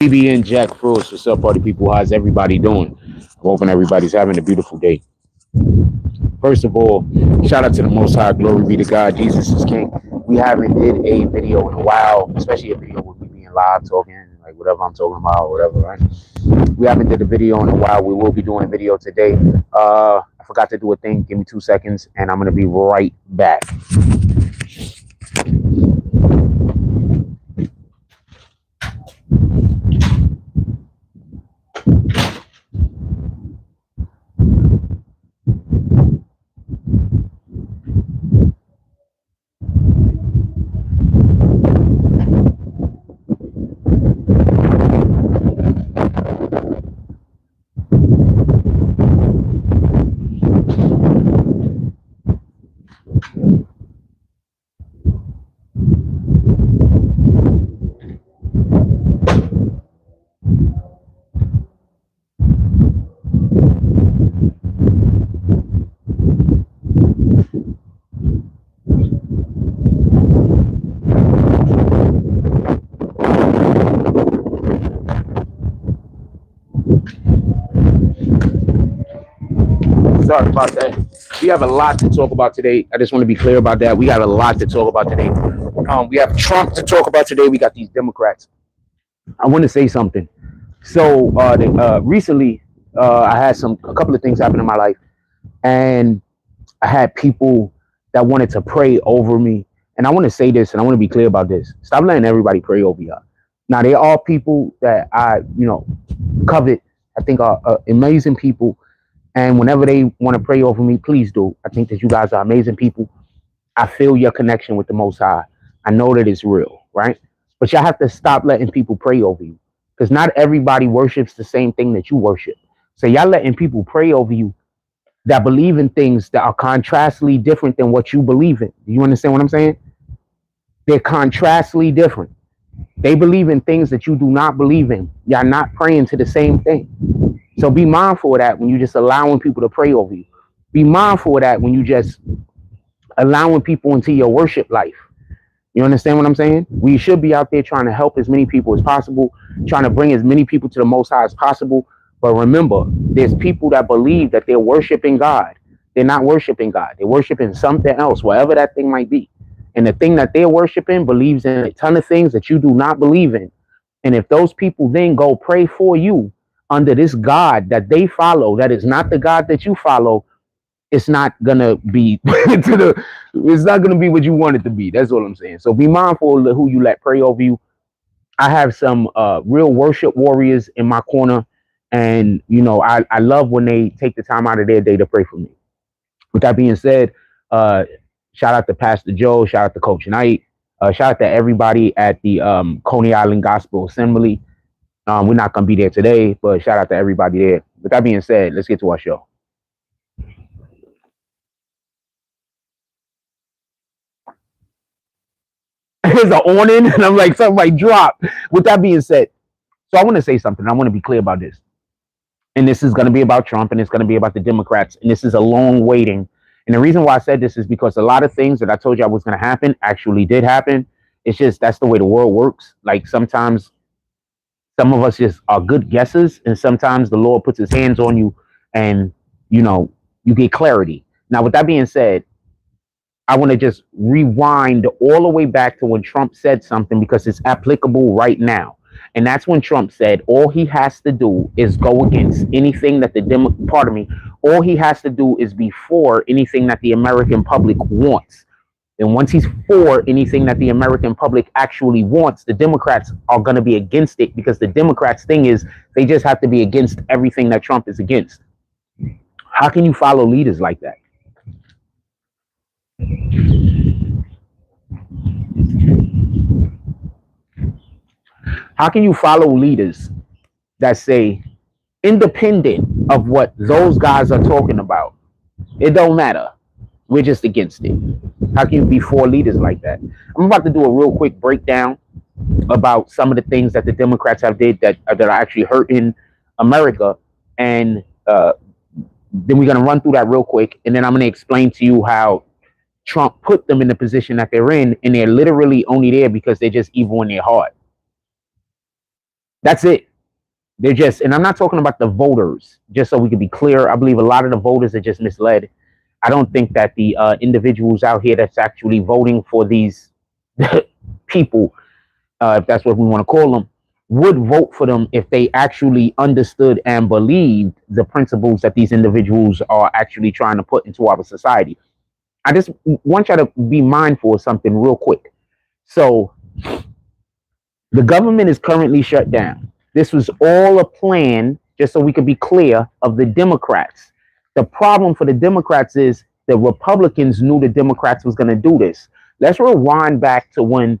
BBN Jack Frost, what's up, party people? How's everybody doing? I'm hoping everybody's having a beautiful day. First of all, shout out to the Most High, glory be to God, Jesus is King. We haven't did a video in a while, especially a video with me being live talking, like whatever I'm talking about, or whatever, right? We haven't did a video in a while. We will be doing a video today. I forgot to do a thing. Give me 2 seconds, and I'm gonna be right back. Sorry about that. We have a lot to talk about today. I just want to be clear about that. We got a lot to talk about today. We have Trump to talk about today. We got these Democrats. I want to say something. So recently, I had a couple of things happen in my life, and I had people that wanted to pray over me. And I want to say this, and I want to be clear about this. Stop letting everybody pray over you. Now, they are people that I, covet. I think are amazing people. And whenever they want to pray over me, please do. I think that you guys are amazing people. I feel your connection with the Most High. I know that it's real, right? But y'all have to stop letting people pray over you, because not everybody worships the same thing that you worship. So y'all letting people pray over you that believe in things that are contrastly different than what you believe in. Do you understand what I'm saying? They're contrastly different. They believe in things that you do not believe in. Y'all not praying to the same thing. So be mindful of that when you just allowing people to pray over you. Be mindful of that when you just allowing people into your worship life. You understand what I'm saying? We should be out there trying to help as many people as possible, trying to bring as many people to the Most High as possible. But remember, there's people that believe that they're worshiping God. They're not worshiping God. They're worshiping something else, whatever that thing might be. And the thing that they're worshiping believes in a ton of things that you do not believe in. And if those people then go pray for you under this God that they follow, that is not the God that you follow, it's not gonna be it's not gonna be what you want it to be. That's all I'm saying. So be mindful of who you let pray over you. I have some real worship warriors in my corner, and I love when they take the time out of their day to pray for me. With that being said, shout out to Pastor Joe, shout out to Coach Knight, shout out to everybody at the Coney Island Gospel Assembly. We're not going to be there today, but shout out to everybody there. With that being said, let's get to our show. Here's an awning, and I'm like, something might drop. With that being said, so I want to say something. I want to be clear about this. And this is going to be about Trump, and it's going to be about the Democrats. And this is a long waiting. And the reason why I said this is because a lot of things that I told you I was going to happen actually did happen. It's just that's the way the world works. Like sometimes some of us just are good guesses, and sometimes the Lord puts his hands on you and, you get clarity. Now, with that being said, I want to just rewind all the way back to when Trump said something because it's applicable right now. And that's when Trump said all he has to do is go against anything that all he has to do is be for anything that the American public wants. And once he's for anything that the American public actually wants, the Democrats are going to be against it, because the Democrats' thing is they just have to be against everything that Trump is against. How can you follow leaders like that? How can you follow leaders that say, independent of what those guys are talking about, it don't matter, we're just against it? How can you be for leaders like that? I'm about to do a real quick breakdown about some of the things that the Democrats have did that are actually hurting America. And then we're going to run through that real quick. And then I'm going to explain to you how Trump put them in the position that they're in. And they're literally only there because they're just evil in their heart. That's it. They're just, and I'm not talking about the voters, just so we can be clear. I believe a lot of the voters are just misled. I don't think that the individuals out here that's actually voting for these people, if that's what we want to call them, would vote for them if they actually understood and believed the principles that these individuals are actually trying to put into our society. I just want you to be mindful of something real quick. So, the government is currently shut down. This was all a plan, just so we could be clear, of the Democrats. The problem for the Democrats is the Republicans knew the Democrats was going to do this. Let's rewind back to when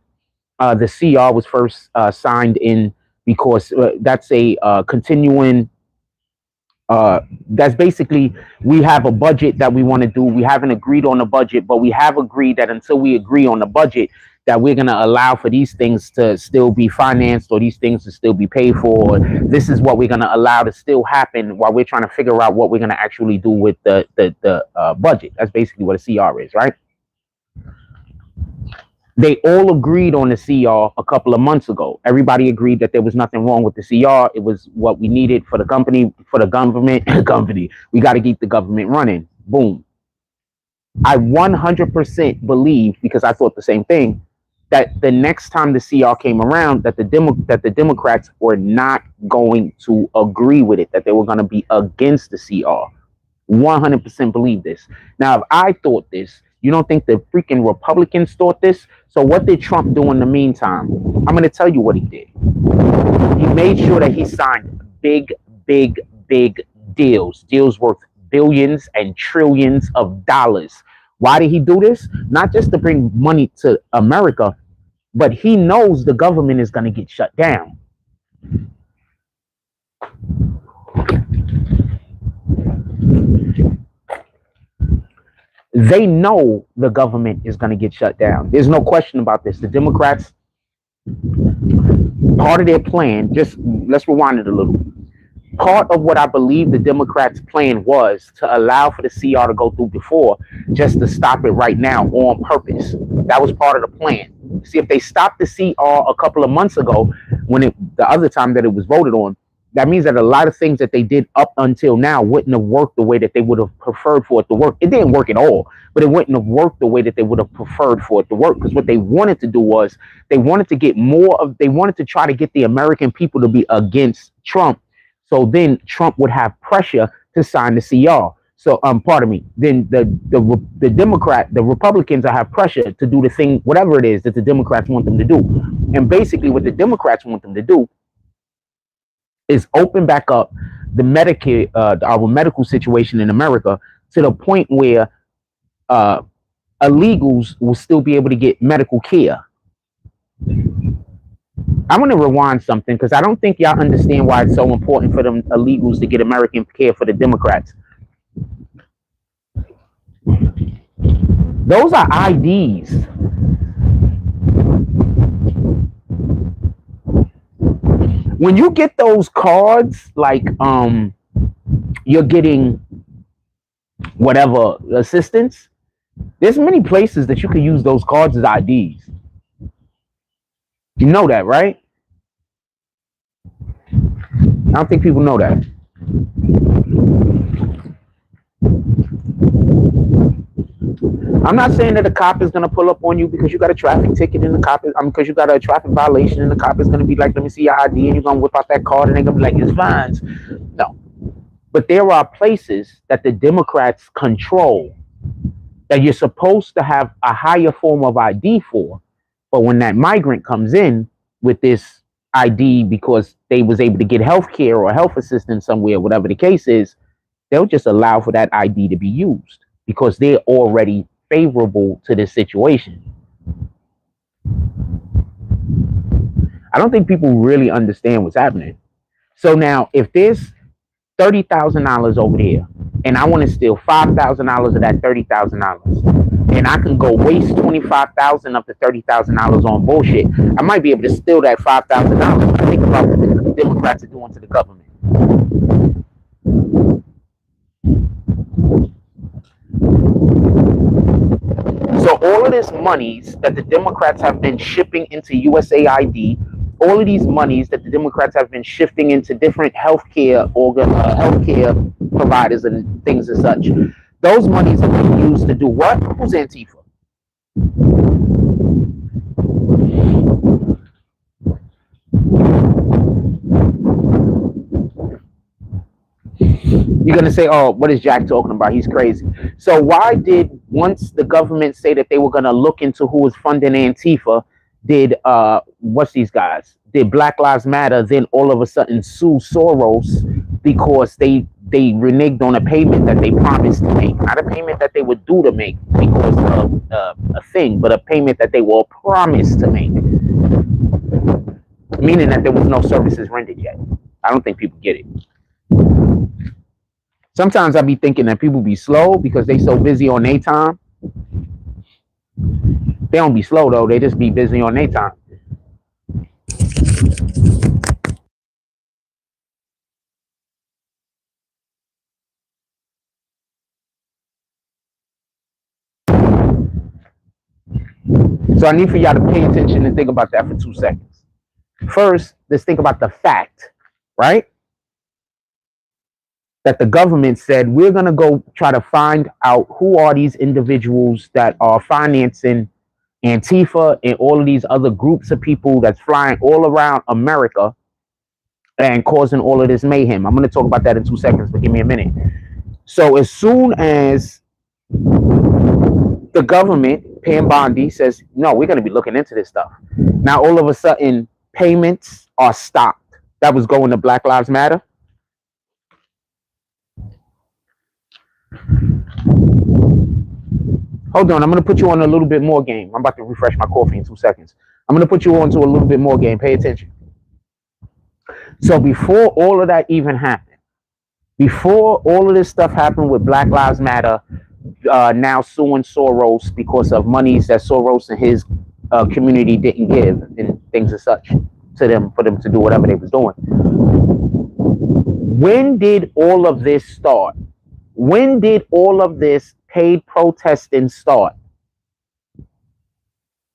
the CR was first signed in, because that's a continuing. That's basically, we have a budget that we want to do. We haven't agreed on the budget, but we have agreed that until we agree on the budget, that we're going to allow for these things to still be financed, or these things to still be paid for. This is what we're going to allow to still happen while we're trying to figure out what we're going to actually do with the budget. That's basically what a CR is, right? They all agreed on the CR a couple of months ago. Everybody agreed that there was nothing wrong with the CR. It was what we needed for the company, for the government. Company. We got to keep the government running. Boom. I 100% believe, because I thought the same thing, that the next time the CR came around, that the Democrats were not going to agree with it, that they were going to be against the CR. 100% believe this. Now, if I thought this, you don't think the freaking Republicans thought this? So what did Trump do in the meantime? I'm going to tell you what he did. He made sure that he signed big deals worth billions and trillions of dollars. Why did he do this? Not just to bring money to America, but he knows the government is going to get shut down. They know the government is going to get shut down. There's no question about this. The Democrats, part of their plan, just let's rewind it a little. Part of what I believe the Democrats' plan was to allow for the CR to go through before, just to stop it right now on purpose. That was part of the plan. See, if they stopped the CR a couple of months ago, when the other time that it was voted on, that means that a lot of things that they did up until now wouldn't have worked the way that they would have preferred for it to work. It didn't work at all, but it wouldn't have worked the way that they would have preferred for it to work. Because what they wanted to do was they wanted to try to get the American people to be against Trump. So then Trump would have pressure to sign the CR. So, pardon me. Then the Republicans will have pressure to do the thing, whatever it is that the Democrats want them to do. And basically, what the Democrats want them to do is open back up the Medicare, our medical situation in America, to the point where illegals will still be able to get medical care. I'm going to rewind something, because I don't think y'all understand why it's so important for them illegals to get American care for the Democrats. Those are IDs. When you get those cards, like you're getting whatever assistance, there's many places that you can use those cards as IDs. You know that, right? I don't think people know that. I'm not saying that a cop is going to pull up on you because you got a traffic ticket and the cop is, because you got a traffic violation and the cop is going to be like, let me see your ID, and you're going to whip out that card and they're going to be like, it's fines. No. But there are places that the Democrats control that you're supposed to have a higher form of ID for. But when that migrant comes in with this ID because they was able to get health care or health assistance somewhere, whatever the case is, they'll just allow for that ID to be used because they're already favorable to this situation. I don't think people really understand what's happening. So now, if there's $30,000 over there, and I want to steal $5,000 of that $30,000, and I can go waste $25,000 of the $30,000 on bullshit, I might be able to steal that $5,000. Think about what the Democrats are doing to the government. So all of this monies that the Democrats have been shipping into USAID, all of these monies that the Democrats have been shifting into different healthcare providers and things as such, those monies have been used to do what? Who's Antifa? You're going to say, oh, what is Jack talking about? He's crazy. So why did, once the government say that they were going to look into who was funding Antifa, did, what's these guys? Did Black Lives Matter then all of a sudden sue Soros because they reneged on a payment that they promised to make? Not a payment that they would do to make because of a thing, but a payment that they were promised to make. Meaning that there was no services rendered yet. I don't think people get it. Sometimes I be thinking that people be slow because they so busy on their time. They don't be slow though, they just be busy on their time. So I need for y'all to pay attention and think about that for 2 seconds. First, let's think about the fact, right? That the government said, we're going to go try to find out who are these individuals that are financing Antifa and all of these other groups of people that's flying all around America and causing all of this mayhem. I'm going to talk about that in 2 seconds, but give me a minute. So as soon as the government, Pam Bondi, says, no, we're going to be looking into this stuff. Now, all of a sudden, payments are stopped. That was going to Black Lives Matter. Hold on, I'm going to put you on a little bit more game. I'm about to refresh my coffee in 2 seconds. I'm going to put you on to a little bit more game. Pay attention. So before all of that even happened, before all of this stuff happened with Black Lives Matter, now suing Soros because of monies that Soros and his community didn't give and things as such to them for them to do whatever they was doing. When did all of this start? When did all of this paid protesting start?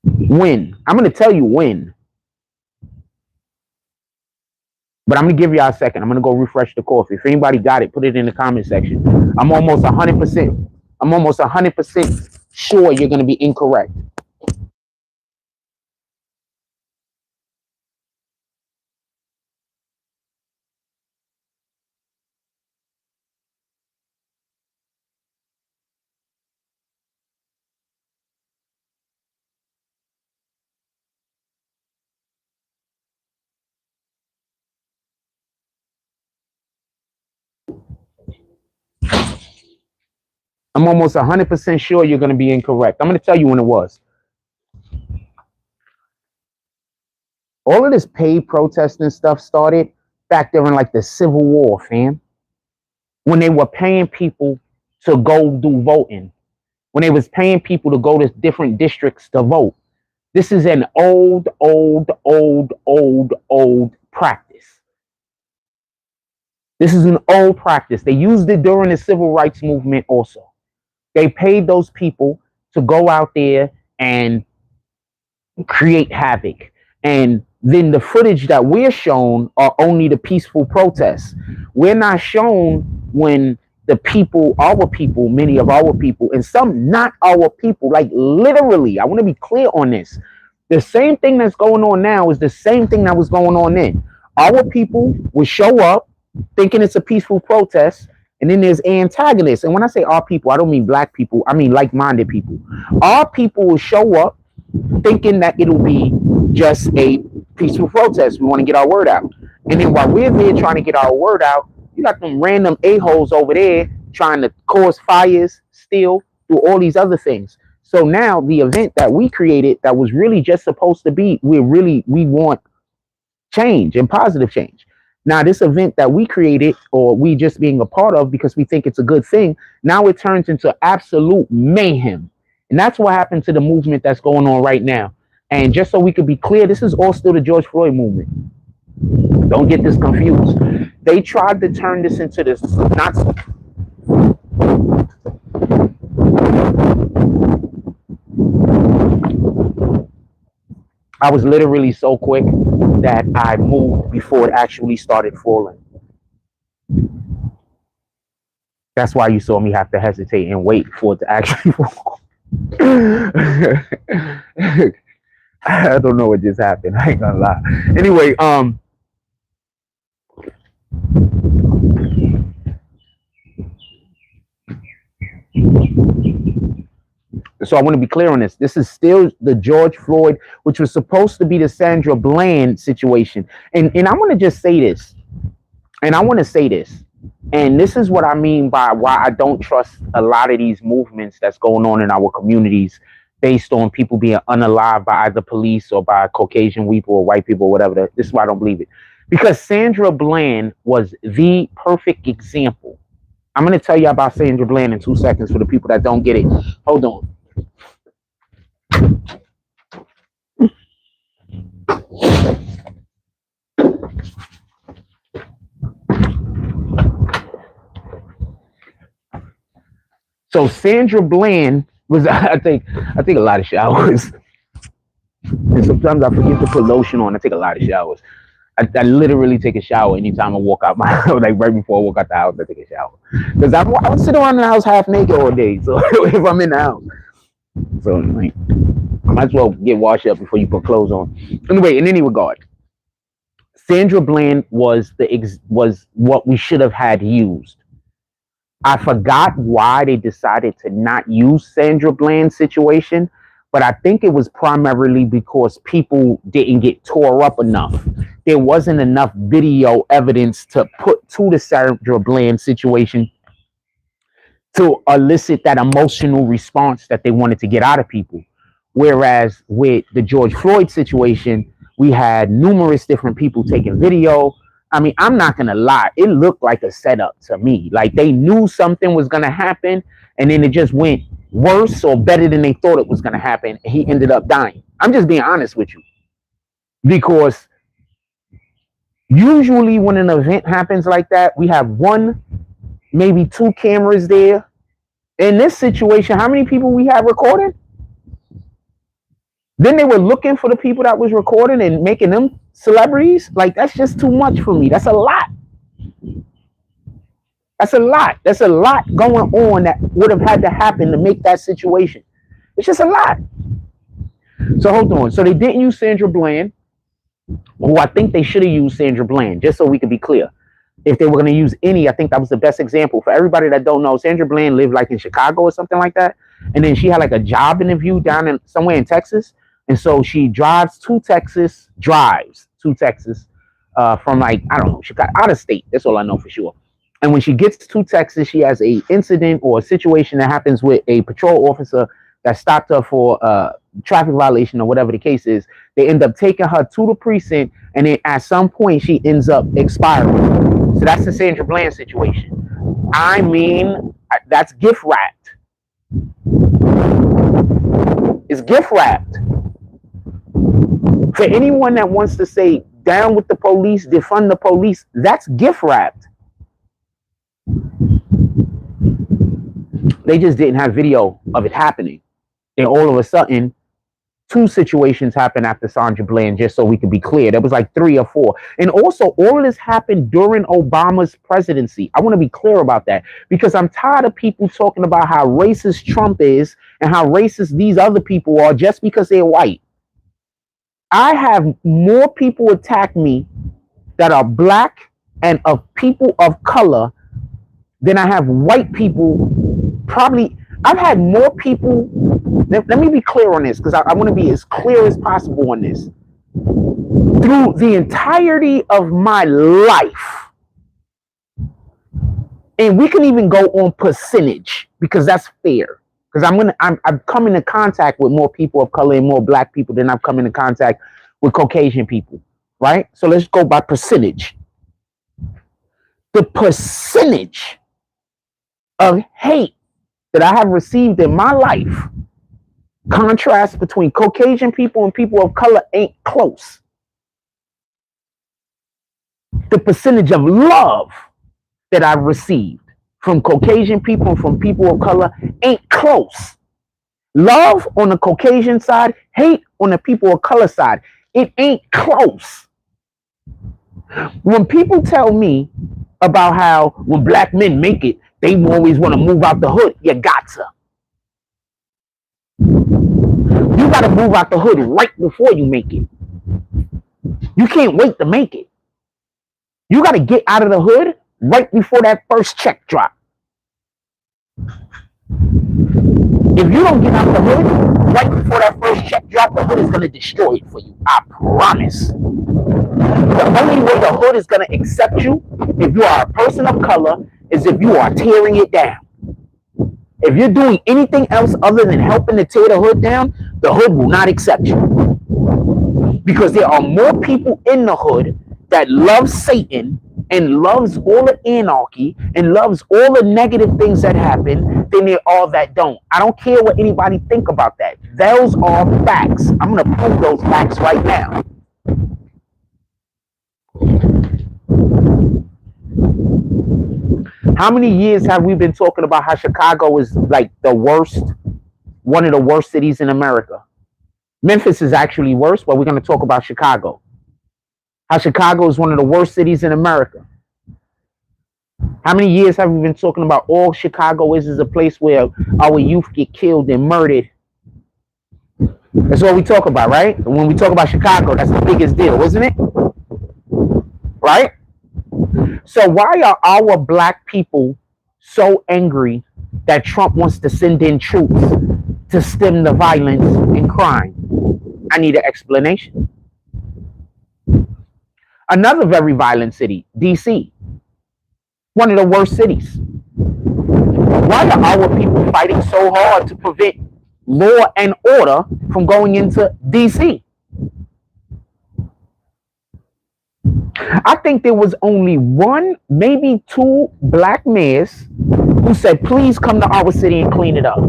When? I'm going to tell you when. But I'm going to give y'all a second. I'm going to go refresh the coffee. If anybody got it, put it in the comment section. I'm almost 100% sure you're going to be incorrect. I'm almost 100% sure you're going to be incorrect. I'm going to tell you when it was. All of this paid protesting stuff started back during like the Civil War, fam. When they were paying people to go do voting. When they was paying people to go to different districts to vote. This is an old practice. This is an old practice. They used it during the Civil Rights Movement also. They paid those people to go out there and create havoc. And then the footage that we're shown are only the peaceful protests. We're not shown when the people, our people, many of our people, and some not our people, like literally, I want to be clear on this. The same thing that's going on now is the same thing that was going on then. Our people would show up thinking it's a peaceful protest. And then there's antagonists. And when I say our people, I don't mean black people. I mean like-minded people. Our people will show up thinking that it'll be just a peaceful protest. We want to get our word out. And then while we're there trying to get our word out, you got them random a-holes over there trying to cause fires, steal, do all these other things. So now the event that we created that was really just supposed to be, we want change and positive change. Now, this event that we created, or we just being a part of because we think it's a good thing, now it turns into absolute mayhem. And that's what happened to the movement that's going on right now. And just so we could be clear, this is all still the George Floyd movement. Don't get this confused. They tried to turn this into this Nazi. I was literally so quick that I moved before it actually started falling. That's why you saw me have to hesitate and wait for it to actually fall. I don't know what just happened. I ain't gonna lie. Anyway, so I want to be clear on this. This is still the George Floyd, which was supposed to be the Sandra Bland situation. And I want to just say this. And I want to say this. And this is what I mean by why I don't trust a lot of these movements that's going on in our communities based on people being unalived by either police or by Caucasian people or white people or whatever. This is why I don't believe it. Because Sandra Bland was the perfect example. I'm going to tell you about Sandra Bland in 2 seconds for the people that don't get it. Hold on. So Sandra Bland was, I take a lot of showers. And sometimes I forget to put lotion on. I take a lot of showers. I literally take a shower anytime I walk out my house. Like right before I walk out the house, I take a shower. Because I would sit around the house half naked all day. So if I'm in the house. So like, I might as well get washed up before you put clothes on. Anyway, in any regard, Sandra Bland was what we should have had used. I forgot why they decided to not use Sandra Bland's situation, but I think it was primarily because people didn't get tore up enough. There wasn't enough video evidence to put to the Sandra Bland situation to elicit that emotional response that they wanted to get out of people. Whereas with the George Floyd situation, we had numerous different people taking video. I mean, I'm not going to lie. It looked like a setup to me. Like they knew something was going to happen and then it just went worse or better than they thought it was going to happen. And he ended up dying. I'm just being honest with you. Because usually when an event happens like that, we have one, maybe two cameras there. In this situation, how many people we have recording? Then they were looking for the people that was recording and making them celebrities. Like, that's just too much for me. That's a lot. That's a lot. That's a lot going on that would have had to happen to make that situation. It's just a lot. So hold on. So they didn't use Sandra Bland, who I think they should have used Sandra Bland, just so we could be clear. If they were going to use any, I think that was the best example. For everybody that don't know, Sandra Bland lived like in Chicago or something like that. And then she had like a job interview down in somewhere in Texas. And so she drives to Texas from like, I don't know, Chicago, out of state. That's all I know for sure. And when she gets to Texas, she has a incident or a situation that happens with a patrol officer that stopped her for a traffic violation or whatever the case is. They end up taking her to the precinct, and then at some point she ends up expiring. So that's the Sandra Bland situation. I mean, that's gift wrapped. It's gift wrapped. For anyone that wants to say down with the police, defund the police, that's gift wrapped. They just didn't have video of it happening. And all of a sudden, two situations happened after Sandra Bland, just so we could be clear. There was like 3 or 4. And also, all of this happened during Obama's presidency. I want to be clear about that because I'm tired of people talking about how racist Trump is and how racist these other people are just because they're white. I have more people attack me that are black and of people of color than I have white people. Probably, I've had more people. Let me be clear on this because I want to be as clear as possible on this. Through the entirety of my life, and we can even go on percentage because that's fair. Because I've come into contact with more people of color and more black people than I've come into contact with Caucasian people, right? So let's go by percentage. The percentage of hate that I have received in my life, contrast between Caucasian people and people of color ain't close. The percentage of love that I've received from Caucasian people and from people of color ain't close. Love on the Caucasian side, hate on the people of color side. It ain't close. When people tell me about how when black men make it, they always want to move out the hood, you gotta. You gotta move out the hood right before you make it. You can't wait to make it. You gotta get out of the hood right before that first check drop. If you don't get out of the hood right before that first check drop, the hood is gonna destroy it for you. I promise. The only way the hood is gonna accept you, if you are a person of color, is if you are tearing it down. If you're doing anything else other than helping to tear the hood down, the hood will not accept you. Because there are more people in the hood that love Satan and loves all the anarchy and loves all the negative things that happen than there are that don't. I don't care what anybody think about that. Those are facts. I'm going to prove those facts right now. How many years have we been talking about how Chicago is like the worst, one of the worst cities in America? Memphis is actually worse, but we're going to talk about Chicago. How Chicago is one of the worst cities in America. How many years have we been talking about all Chicago is a place where our youth get killed and murdered? That's what we talk about, right? And when we talk about Chicago, that's the biggest deal, isn't it? Right? So why are our black people so angry that Trump wants to send in troops to stem the violence and crime? I need an explanation. Another very violent city, DC, one of the worst cities. Why are our people fighting so hard to prevent law and order from going into DC? I think there was only one, maybe two black mayors who said, please come to our city and clean it up.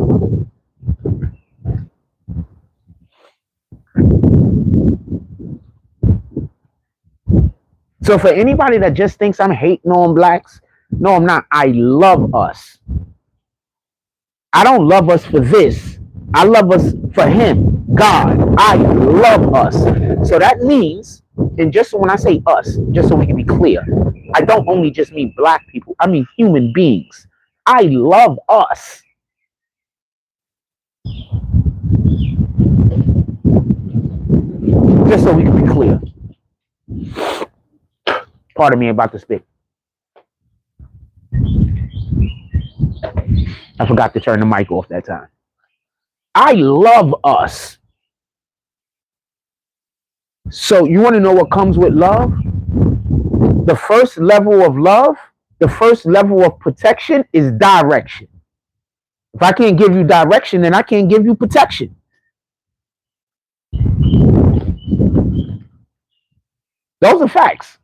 So for anybody that just thinks I'm hating on blacks, no, I'm not. I love us. I don't love us for this. I love us for him, God. I love us. So that means, and just when I say us, just so we can be clear, I don't only just mean black people. I mean human beings. I love us. Just so we can be clear. Pardon me about to spit. I forgot to turn the mic off that time. I love us. So you want to know what comes with love? The first level of love, the first level of protection is direction. If I can't give you direction, then I can't give you protection. Those are facts.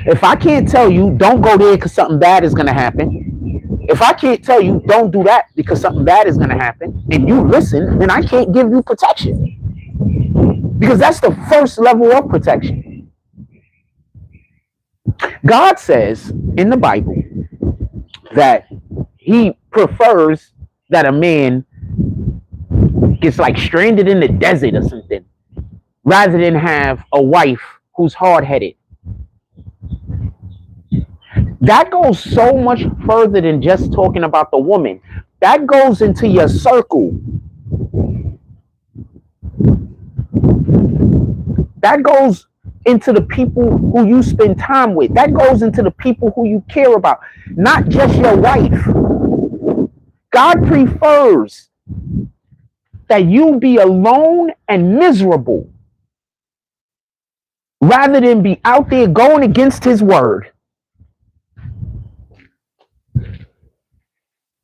If I can't tell you, don't go there because something bad is going to happen. If I can't tell you, don't do that because something bad is going to happen, and you listen, then I can't give you protection. Because that's the first level of protection. God says in the Bible that he prefers that a man gets like stranded in the desert or something rather than have a wife who's hard-headed. That goes so much further than just talking about the woman. That goes into your circle. That goes into the people who you spend time with. That goes into the people who you care about, not just your wife. God prefers that you be alone and miserable rather than be out there going against his word.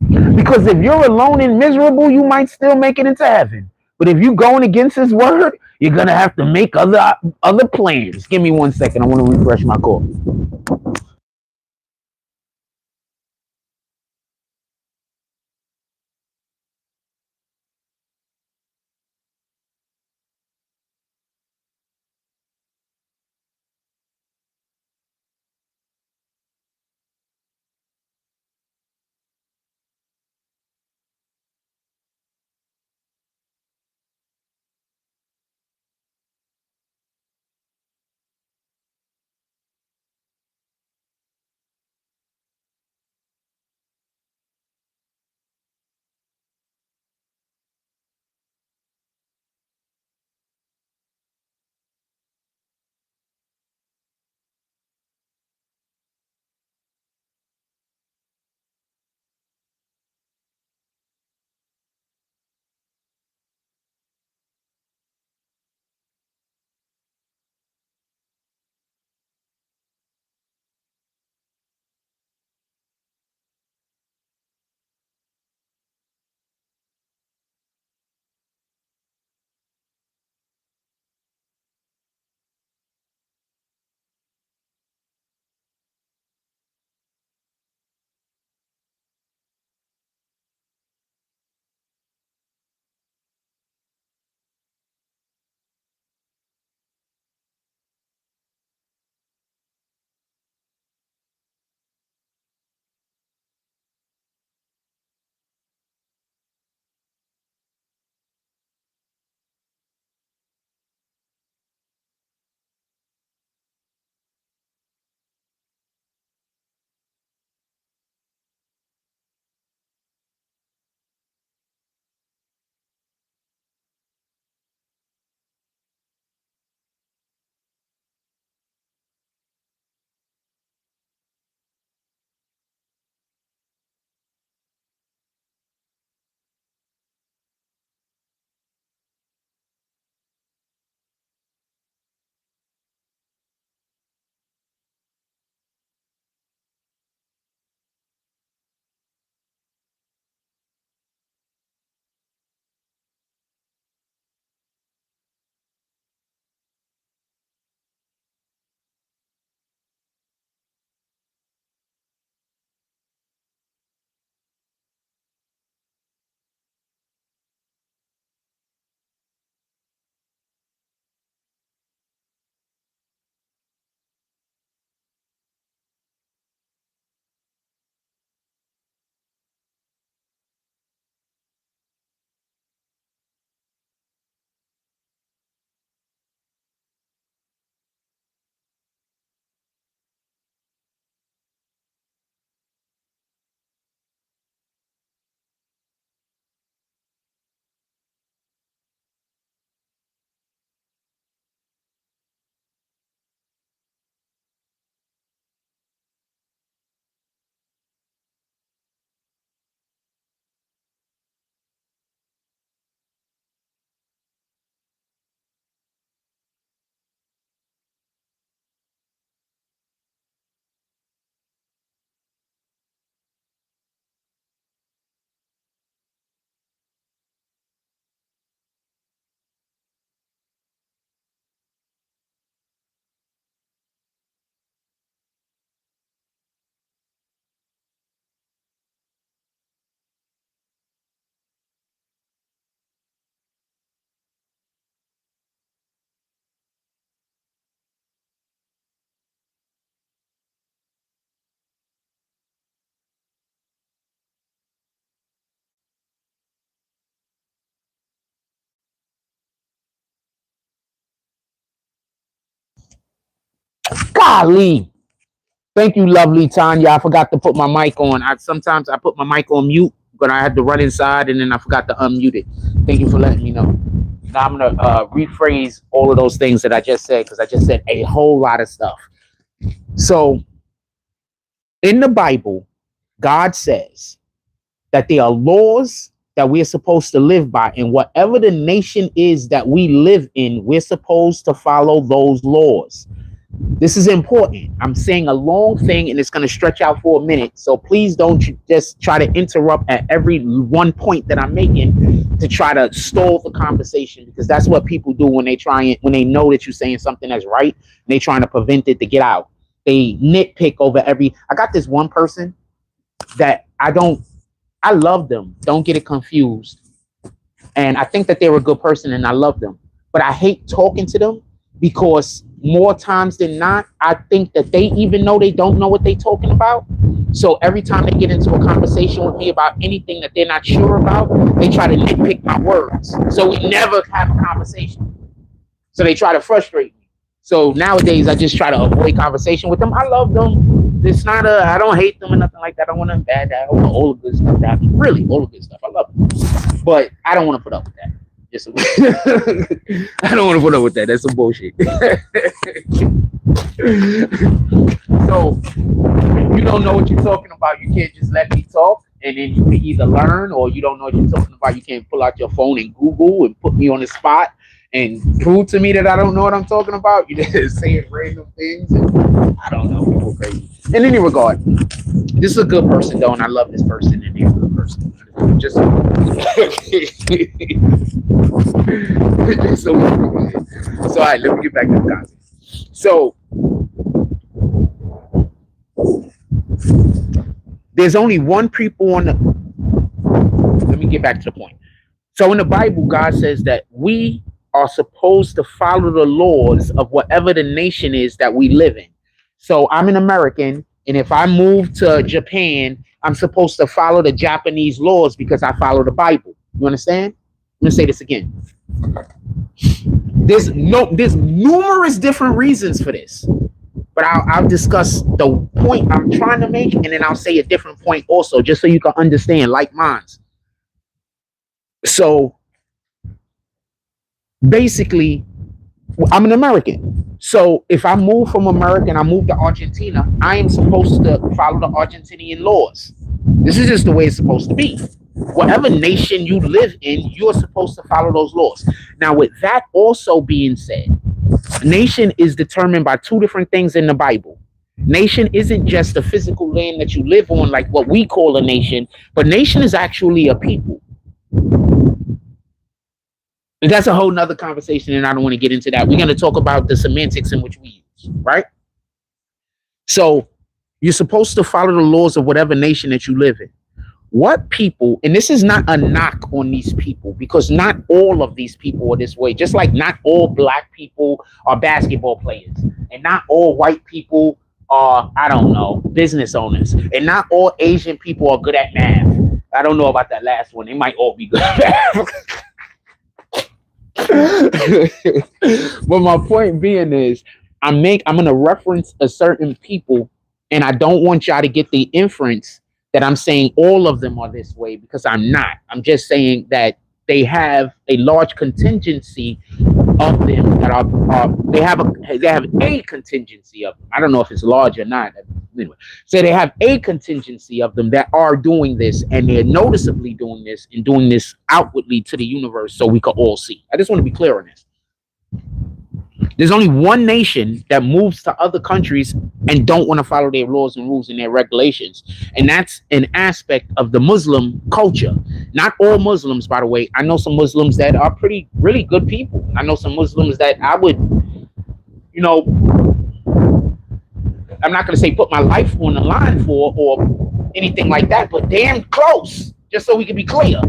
Because if you're alone and miserable, you might still make it into heaven. But if you're going against his word, you're going to have to make other plans. Give me 1 second. I want to refresh my call. Golly. Thank you, lovely Tanya. I forgot to put my mic on. Sometimes I put my mic on mute, but I had to run inside and then I forgot to unmute it. Thank you for letting me know. Now I'm gonna rephrase all of those things that I just said, because I just said a whole lot of stuff. So in the Bible, God says that there are laws that we're supposed to live by, and whatever the nation is that we live in, we're supposed to follow those laws. This is important. I'm saying a long thing and it's going to stretch out for a minute. So please don't just try to interrupt at every one point that I'm making to try to stall the conversation, because that's what people do when they know that you're saying something that's right and they trying to prevent it to get out. They nitpick over I got this one person that I love them. Don't get it confused. And I think that they're a good person and I love them, but I hate talking to them because more times than not, I think that they even know they don't know what they're talking about. So every time they get into a conversation with me about anything that they're not sure about, they try to nitpick my words. So we never have a conversation. So they try to frustrate me. So nowadays, I just try to avoid conversation with them. I love them. I don't hate them or nothing like that. I don't want them bad. I want all the good stuff. Really, all the good stuff. I love them. But I don't want to put up with that. I don't want to put up with that. That's some bullshit. So if you don't know what you're talking about, you can't just let me talk, and then you can either learn, or you don't know what you're talking about, you can't pull out your phone and Google and put me on the spot and prove to me that I don't know what I'm talking about. You just saying random things, and I don't know. People crazy. In any regard, this is a good person though, and I love this person, and they're a good person. Just so all right, let me get back to the content. So there's only one people on the. Let me get back to the point. So in the Bible, God says that we are supposed to follow the laws of whatever the nation is that we live in. So I'm an American, and if I move to Japan, I'm supposed to follow the Japanese laws because I follow the Bible. You understand? I'm gonna say this again. There's numerous different reasons for this, but I'll discuss the point I'm trying to make, and then I'll say a different point also, just so you can understand, like minds. So basically, I'm an American. So if I move from America and I move to Argentina, I am supposed to follow the Argentinian laws. This is just the way it's supposed to be. Whatever nation you live in, you're supposed to follow those laws. Now, with that also being said, nation is determined by two different things in the Bible. Nation isn't just the physical land that you live on, like what we call a nation, but nation is actually a people. And that's a whole nother conversation, and I don't want to get into that. We're going to talk about the semantics in which we use, right? So you're supposed to follow the laws of whatever nation that you live in. What people, and this is not a knock on these people, because not all of these people are this way, just like not all black people are basketball players, and not all white people are, I don't know, business owners, and not all Asian people are good at math. I don't know about that last one. They might all be good at math. But my point being is, I'm going to reference a certain people, and I don't want y'all to get the inference that I'm saying all of them are this way, because I'm not. I'm just saying that they have a large contingency of them that are they have a contingency of them. I don't know if it's large or not. Anyway, so they have a contingency of them that are doing this, and they're noticeably doing this and doing this outwardly to the universe, so we can all see. I just want to be clear on this. There's only one nation that moves to other countries and don't want to follow their laws and rules and their regulations. And that's an aspect of the Muslim culture. Not all Muslims, by the way. I know some Muslims that are really good people. I know some Muslims that I would, I'm not going to say put my life on the line for or anything like that, but damn close, just so we can be clear.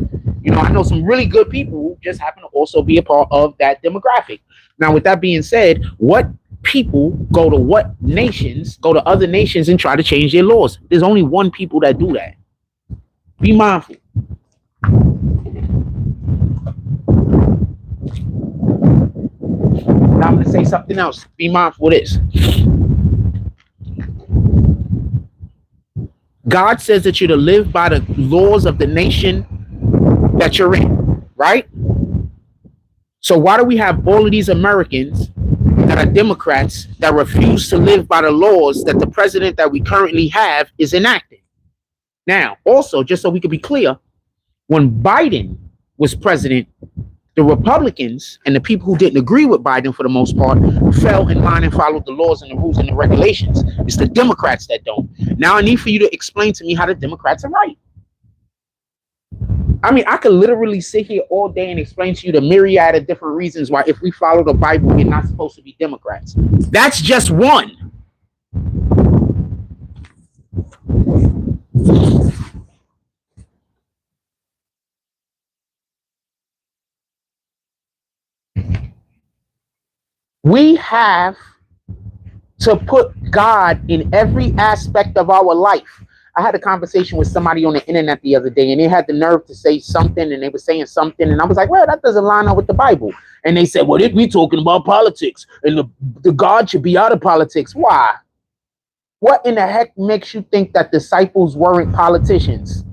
I know some really good people who just happen to also be a part of that demographic. Now, with that being said, what people go to other nations and try to change their laws? There's only one people that do that. Be mindful. Now I'm going to say something else. Be mindful of this. God says that you're to live by the laws of the nation that you're in, right? So why do we have all of these Americans that are Democrats that refuse to live by the laws that the president that we currently have is enacting? Now, also, just so we can be clear, when Biden was president, the Republicans and the people who didn't agree with Biden for the most part fell in line and followed the laws and the rules and the regulations. It's the Democrats that don't. Now I need for you to explain to me how the Democrats are right. I mean, I could literally sit here all day and explain to you the myriad of different reasons why, if we follow the Bible, we're not supposed to be Democrats. That's just one. We have to put God in every aspect of our life. I had a conversation with somebody on the internet the other day, and they had the nerve to say something, and they were saying something, and I was like, well, that doesn't line up with the Bible. And they said, well, we talking about politics, and the God should be out of politics. Why? What in the heck makes you think that disciples weren't politicians?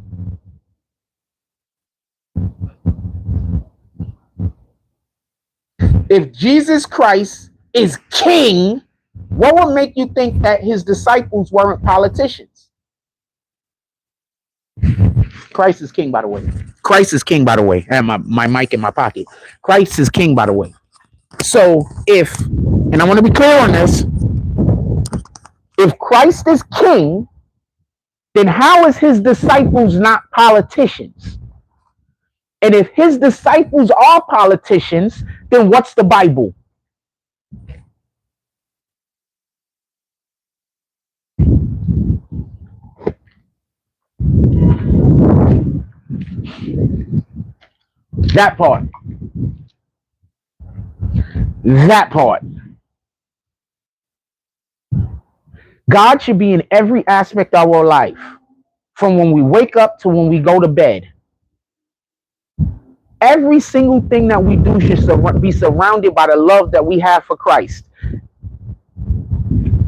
If Jesus Christ is king, what would make you think that his disciples weren't politicians? Christ is king, by the way. Christ is king, by the way. I have my mic in my pocket. Christ is king, by the way. So and I want to be clear on this, if Christ is king, then how is his disciples not politicians? And if his disciples are politicians, then what's the Bible? That part. That part. God should be in every aspect of our life, from when we wake up to when we go to bed. Every single thing that we do should be surrounded by the love that we have for Christ.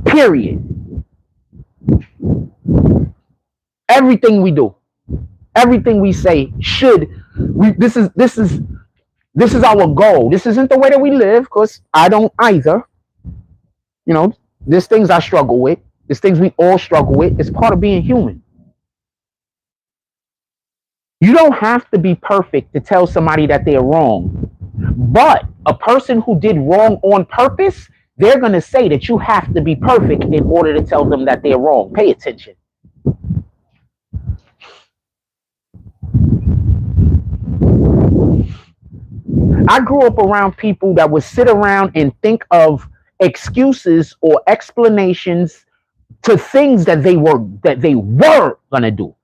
Period. Everything we do, everything we say this is our goal. This isn't the way that we live, because I don't either. You know, there's things I struggle with. There's things we all struggle with. It's part of being human. You don't have to be perfect to tell somebody that they're wrong. But a person who did wrong on purpose, they're going to say that you have to be perfect in order to tell them that they're wrong. Pay attention. I grew up around people that would sit around and think of excuses or explanations to things that they were gonna do.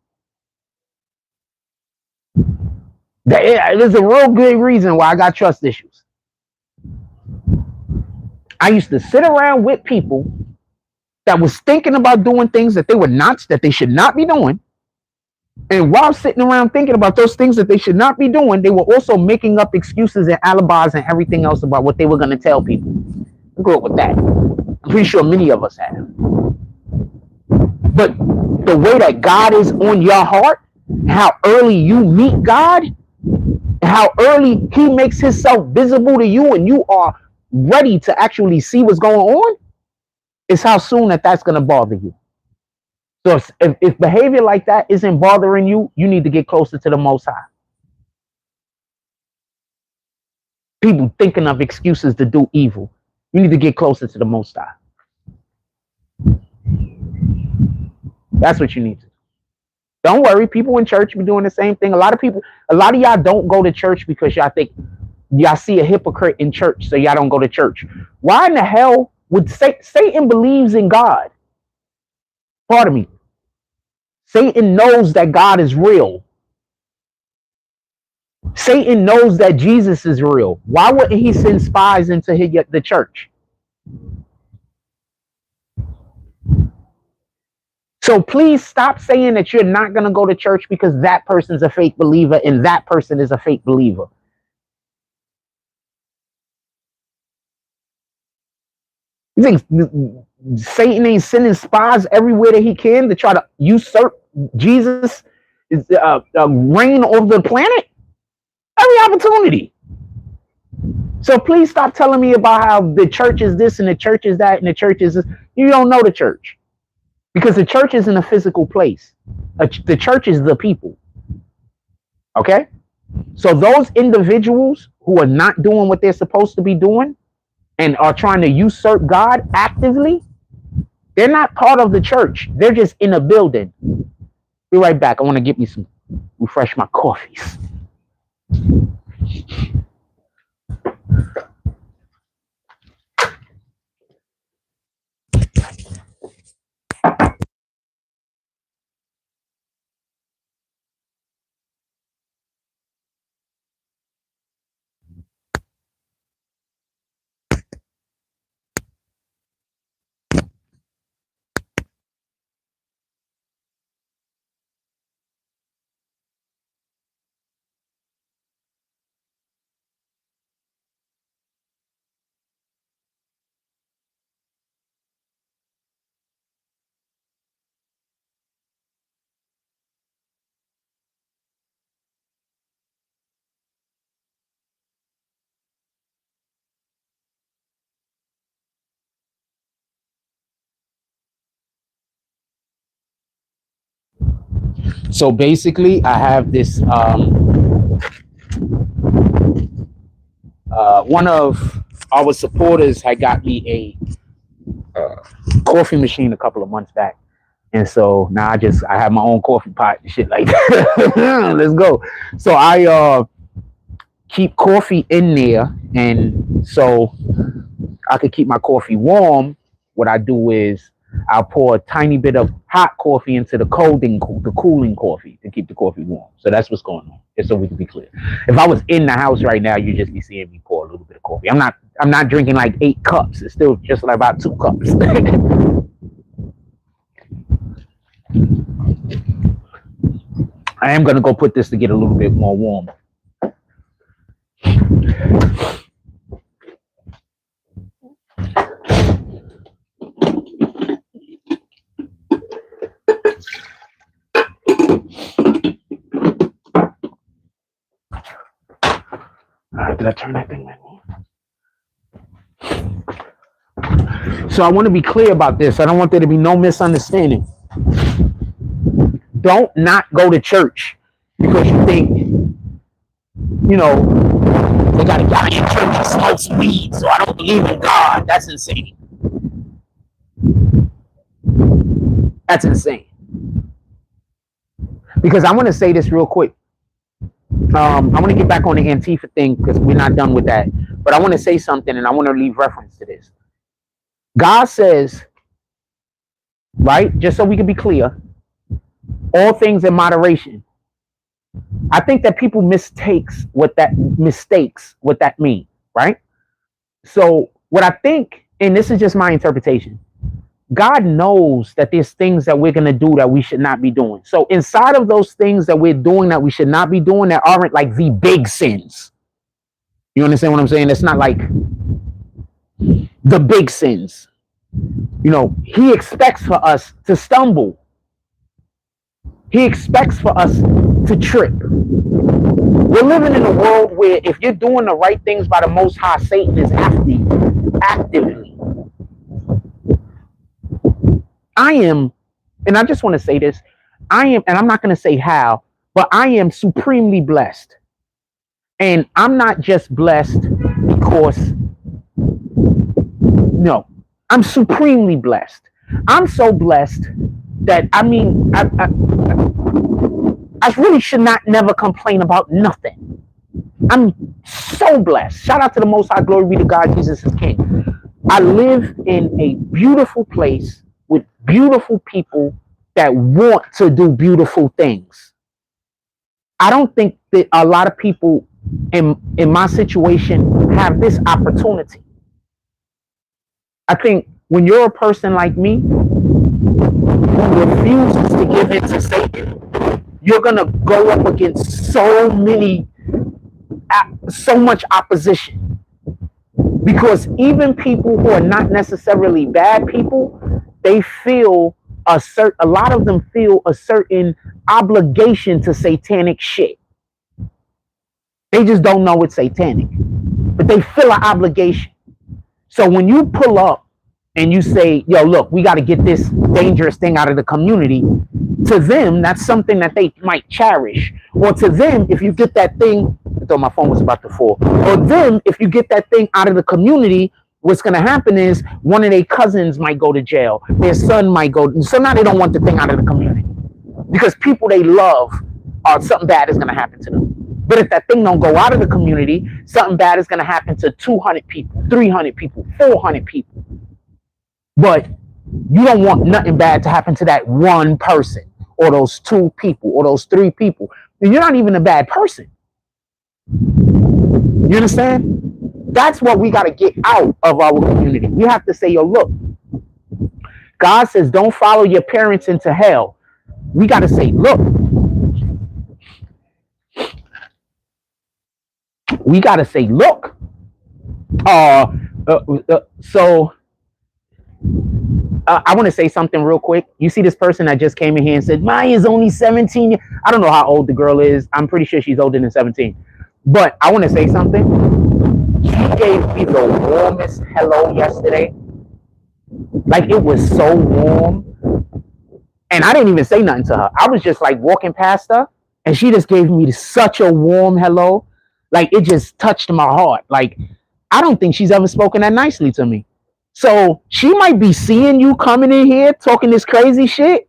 There's a real good reason why I got trust issues. I used to sit around with people that was thinking about doing things that they should not be doing. And while sitting around thinking about those things that they should not be doing, they were also making up excuses and alibis and everything else about what they were going to tell people. I grew up with that. I'm pretty sure many of us have. But the way that God is on your heart, how early you meet God, how early he makes himself visible to you and you are ready to actually see what's going on, is how soon that's going to bother you. So if behavior like that isn't bothering you, you need to get closer to the Most High. People thinking of excuses to do evil. You need to get closer to the Most High. That's what you need to do. Don't worry, people in church be doing the same thing. A lot of y'all don't go to church because y'all think y'all see a hypocrite in church, so y'all don't go to church. Why in the hell would Satan believes in God? Pardon me. Satan knows that God is real. Satan knows that Jesus is real. Why wouldn't he send spies into the church? So please stop saying that you're not going to go to church because that person's a fake believer and that person is a fake believer. You think Satan ain't sending spies everywhere that he can to try to usurp Jesus is reign over the planet? Every opportunity. So please stop telling me about how the church is this and the church is that and the church is this. You don't know the church, because the church isn't a physical place. The church is the people. Okay? So those individuals who are not doing what they're supposed to be doing and are trying to usurp God actively, they're not part of the church. They're just in a building. Be right back. I want to get me some, refresh my coffees. So basically, I have this. One of our supporters had got me a coffee machine a couple of months back, and so now I have my own coffee pot and shit like that. Let's go. So I keep coffee in there, and so I could keep my coffee warm. What I do is I'll pour a tiny bit of hot coffee into the cooling coffee to keep the coffee warm. So that's what's going on. Just so we can be clear. If I was in the house right now, you'd just be seeing me pour a little bit of coffee. I'm not drinking like 8 cups. It's still just like about 2 cups. I am gonna go put this to get a little bit more warm. Did I turn that thing back on? So I want to be clear about this. I don't want there to be no misunderstanding. Don't not go to church because you think, they got a guy in church that smokes weed, so I don't believe in God. That's insane. That's insane. Because I want to say this real quick. I want to get back on the Antifa thing because we're not done with that. But I want to say something, and I want to leave reference to this. God says, right, just so we can be clear, all things in moderation. I think that people mistakes what that means, right? So what I think, and this is just my interpretation, God knows that there's things that we're going to do that we should not be doing. So inside of those things that we're doing that we should not be doing, that aren't like the big sins. You understand what I'm saying? It's not like the big sins. He expects for us to stumble. He expects for us to trip. We're living in a world where if you're doing the right things by the Most High, Satan is actively. I am, and I just want to say this, and I'm not going to say how, but I am supremely blessed. And I'm not just blessed because, no, I'm supremely blessed. I'm so blessed that, I really should not never complain about nothing. I'm so blessed. Shout out to the Most High, glory be to God, Jesus is King. I live in a beautiful place with beautiful people that want to do beautiful things. I don't think that a lot of people in my situation have this opportunity. I think when you're a person like me who refuses to give in to Satan, you're going to go up against so much opposition. Because even people who are not necessarily bad people, they feel a lot of them feel a certain obligation to satanic shit. They just don't know it's satanic, but they feel an obligation. So when you pull up and you say, yo, look, we got to get this dangerous thing out of the community, to them, that's something that they might cherish. Or to them, if you get that thing, I thought my phone was about to fall. Or them, if you get that thing out of the community, what's going to happen is one of their cousins might go to jail. Their son might go. So now they don't want the thing out of the community. Because people they love, something bad is going to happen to them. But if that thing don't go out of the community, something bad is going to happen to 200 people, 300 people, 400 people. But you don't want nothing bad to happen to that one person or those 2 people or those 3 people. And you're not even a bad person. You understand? That's what we got to get out of our community. We have to say, yo, look, God says don't follow your parents into hell. We got to say, look, we got to say, look, so I want to say something real quick. You see this person that just came in here and said, Maya's only 17. I don't know how old the girl is. I'm pretty sure she's older than 17. But I want to say something. She gave me the warmest hello yesterday. Like, it was so warm. And I didn't even say nothing to her. I was just like walking past her, and she just gave me such a warm hello. Like, it just touched my heart. Like, I don't think she's ever spoken that nicely to me. So she might be seeing you coming in here talking this crazy shit.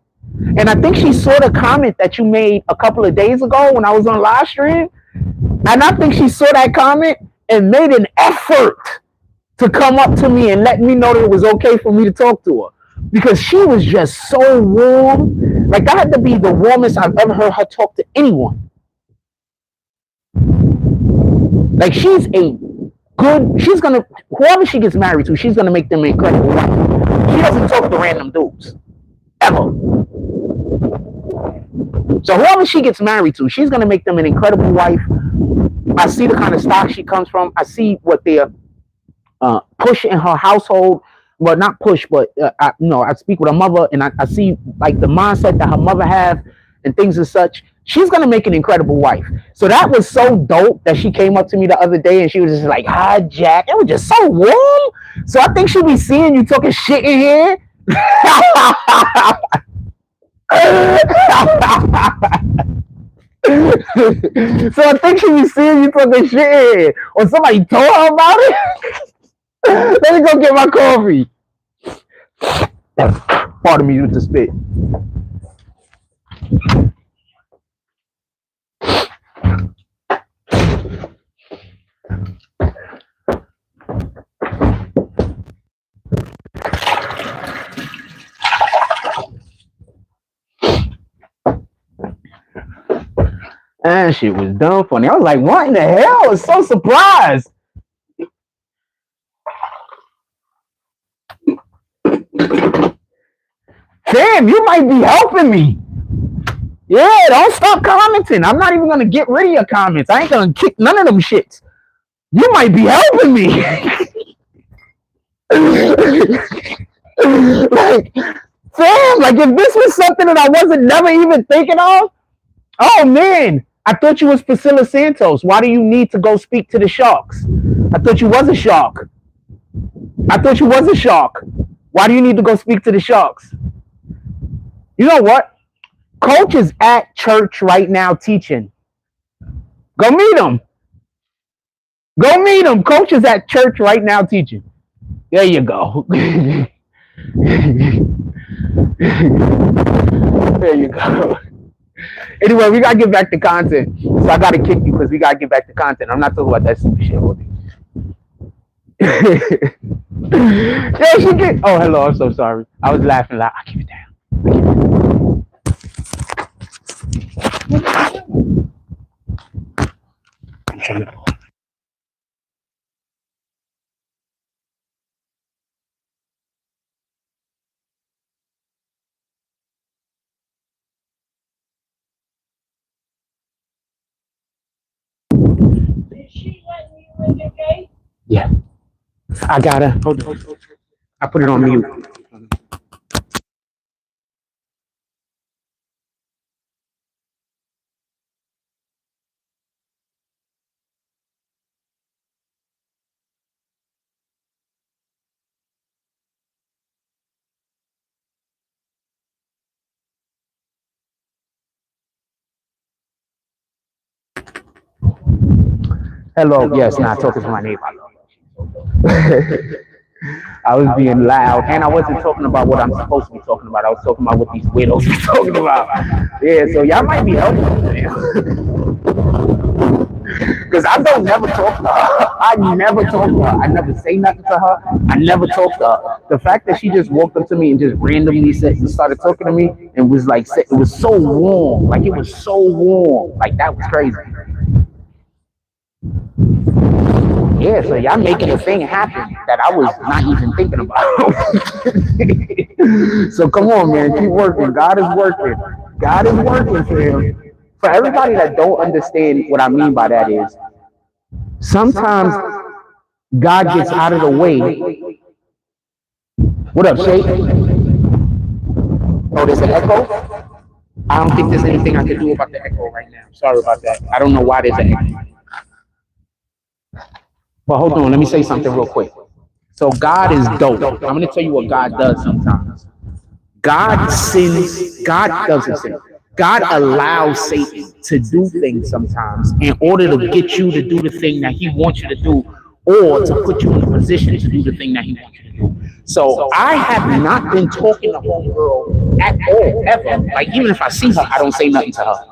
And I think she saw the comment that you made a couple of days ago when I was on live stream. And I think she saw that comment and made an effort to come up to me and let me know that it was okay for me to talk to her. Because she was just so warm. Like, that had to be the warmest I've ever heard her talk to anyone. Like, she's gonna, whoever she gets married to, she's gonna make them an incredible wife. She doesn't talk to random dudes. Ever. So whoever she gets married to, she's gonna make them an incredible wife. I see the kind of stock she comes from. I see what they're push in her household. Well, not push, but I speak with her mother, and I see like the mindset that her mother have and things and such. She's gonna make an incredible wife. So that was so dope that she came up to me the other day and she was just like, "Hi, Jack." It was just so warm. So I think she'll be seeing you talking shit in here. So I think she'll be seeing you talking shit in here, or somebody told her about it. Let me go get my coffee. Pardon me with the spit. And shit was dumb funny. I was like, what in the hell? I was so surprised. Damn, you might be helping me. Yeah, don't stop commenting. I'm not even gonna get rid of your comments. I ain't gonna kick none of them shits. You might be helping me. Like, damn, like if this was something that I wasn't never even thinking of. Oh man, I thought you was Priscilla Santos. Why do you need to go speak to the Sharks? I thought you was a shark. I thought you was a shark. Why do you need to go speak to the Sharks? You know what? Coach is at church right now teaching. Go meet him. Go meet him. Coach is at church right now teaching. There you go. There you go. Anyway, we gotta get back to content. So I gotta kick you because we gotta get back to content. I'm not talking about that stupid shit. Yeah, she get. Oh, hello. I'm so sorry. I was laughing loud. I keep it down. I'm trying to. Did she let you in the gate? Yeah. I gotta. Hold on. I put it on mute. Hello, yes, now talking to my neighbor. I love her. I was being loud, and I wasn't talking about what I'm supposed to be talking about. I was talking about what these widows are talking about. Yeah, so y'all might be helping me, man. Because I don't never talk to her. I never talk to her. I never say nothing to her. I never talk to her. The fact that she just walked up to me and just randomly said and started talking to me and was like, it was so warm. Like it was so warm. Like that was crazy. Yeah, so y'all making a thing happen that I was not even thinking about. So come on, man, keep working. God is working. God is working for him. For everybody that don't understand what I mean by that is sometimes God gets out of the way. What up, Shay? Oh, there's an echo? I don't think there's anything I can do about the echo right now. Sorry about that. I don't know why there's an echo. But hold on, let me say something real quick. So God is dope. I'm going to tell you what God does sometimes. God sins, God doesn't sin. God allows Satan to do things sometimes in order to get you to do the thing that he wants you to do or to put you in a position to do the thing that he wants you to do. So I have not been talking to homegirl at all, ever. Like even if I see her, I don't say nothing to her.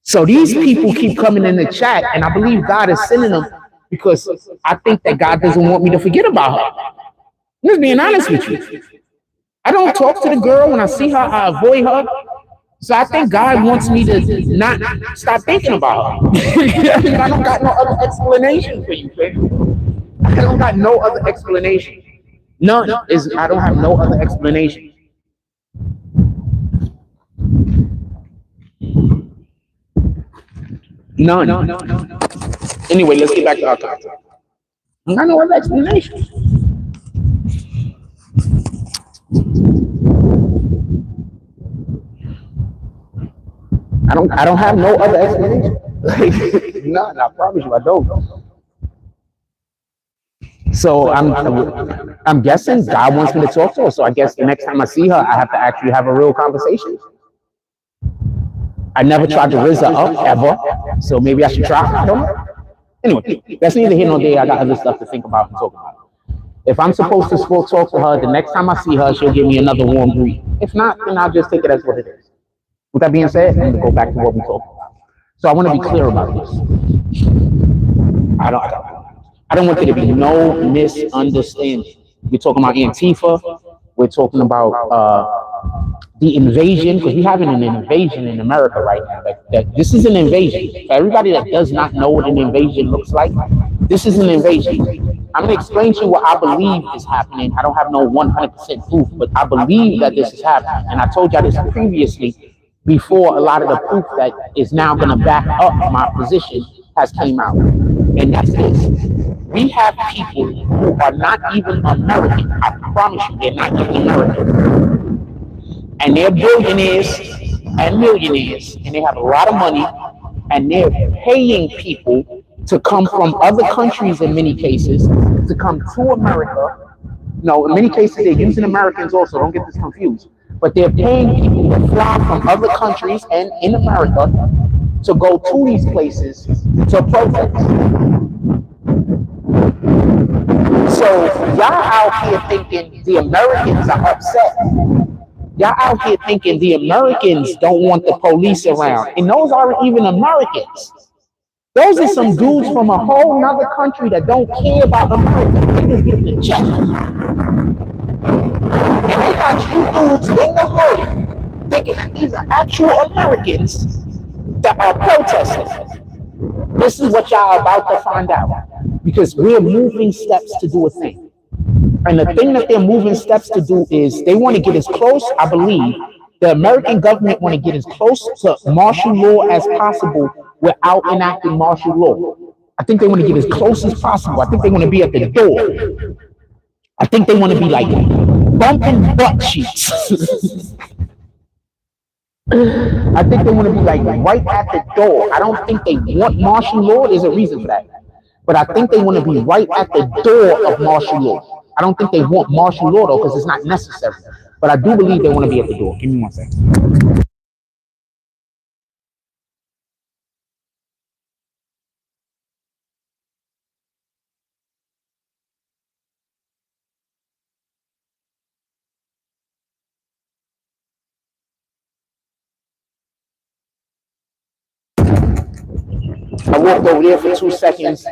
So these people keep coming in the chat, and I believe God is sending them because I think that God doesn't want me to forget about her. I'm just being honest with you. I don't talk to the girl. When I see her, I avoid her. So I think God wants me to not stop thinking about her. I don't got no other explanation for you, man. I don't got no other explanation. None is. I don't have no other explanation. None. Anyway, let's get back to our topic. I got no other explanation. I don't have no other explanation. None. I promise you, I don't. So I'm guessing God wants me to talk to her. So I guess the next time I see her, I have to actually have a real conversation. I never tried to raise her up ever, so maybe I should try. I don't know. Anyway, that's neither here nor there. I got other stuff to think about and talk about. If I'm supposed to talk to her, the next time I see her, she'll give me another warm greeting. If not, then I'll just take it as what it is. With that being said, I'm going to go back to what we talked about. So I want to be clear about this. I don't want there to be no misunderstanding. We're talking about Antifa. We're talking about the invasion, because we're having an invasion in America right now. That this is an invasion. For everybody that does not know what an invasion looks like, this is an invasion. I'm going to explain to you what I believe is happening. I don't have no 100% proof, but I believe that this is happening. And I told y'all this previously before a lot of the proof that is now going to back up my position has came out. And that's this. We have people who are not even American. I promise you, they're not even American. And they're billionaires and millionaires. And they have a lot of money. And they're paying people to come from other countries in many cases to come to America. No, in many cases, they're using Americans also. Don't get this confused. But they're paying people to fly from other countries and in America to go to these places to protest. So y'all out here thinking the Americans are upset. Y'all out here thinking the Americans don't want the police around. And those aren't even Americans. Those are some dudes from a whole nother country that don't care about America. They just get the check. And they got you dudes in the hood thinking that these are actual Americans that are protesting. This is what y'all are about to find out. Because we're moving steps to do a thing. And the thing that they're moving steps to do is they want to get as close, I believe, the American government want to get as close to martial law as possible without enacting martial law. I think they want to get as close as possible. I think they want to be at the door. I think they want to be like bumping butt cheeks. I think they want to be like right at the door. I don't think they want martial law. There's a reason for that. But I think they want to be right at the door of martial law. I don't think they want martial law though, because it's not necessary. But I do believe they want to be at the door. Give me 1 second. walked over there for 2 seconds.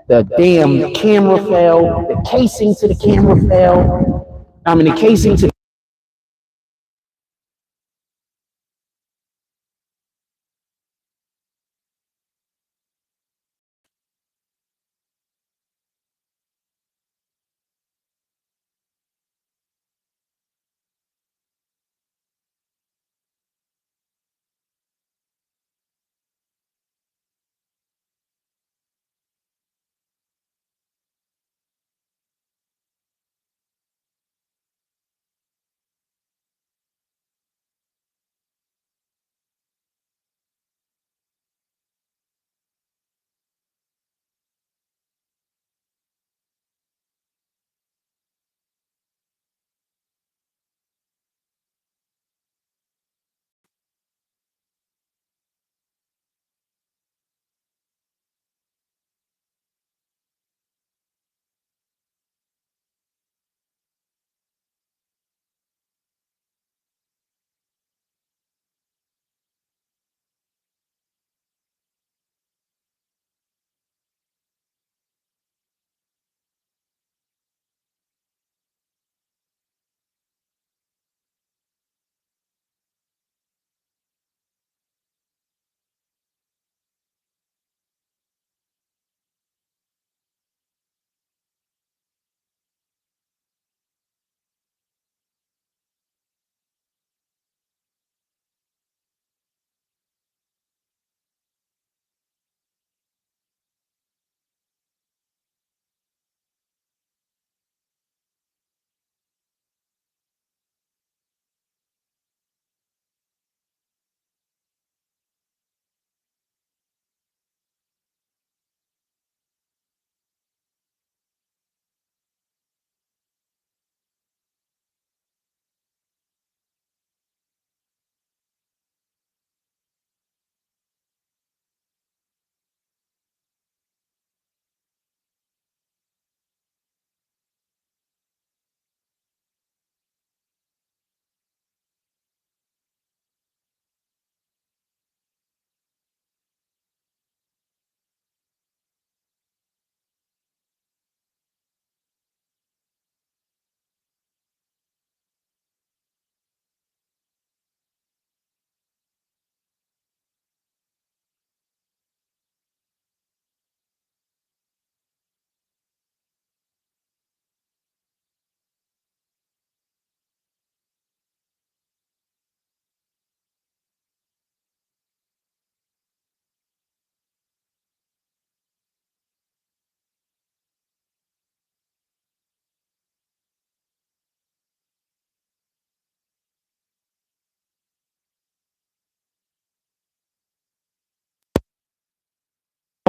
The damn camera fell. The casing to the camera fell. I mean, the casing to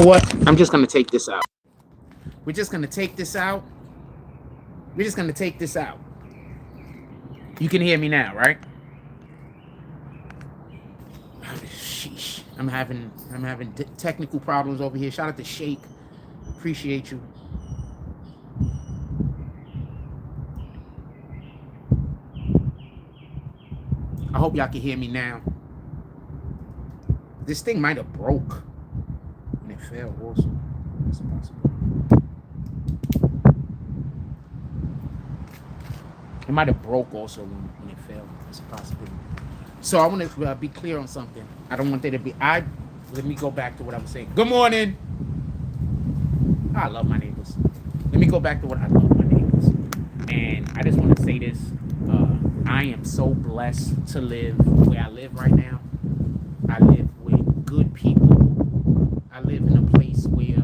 what? I'm just gonna take this out. We're just gonna take this out. We're just gonna take this out. You can hear me now, right? Sheesh. I'm having technical problems over here. Shout out to Shake. Appreciate you. I hope y'all can hear me now. This thing might have broke when it fell also. That's possible. It might have broke also when it fell. That's a possibility. So I want to be clear on something. I don't want there to be. Let me go back to what I was saying. Good morning. I love my neighbors. Let me go back to what I love my neighbors. And I just want to say this. I am so blessed to live where I live right now. I live with good people. I live in a place where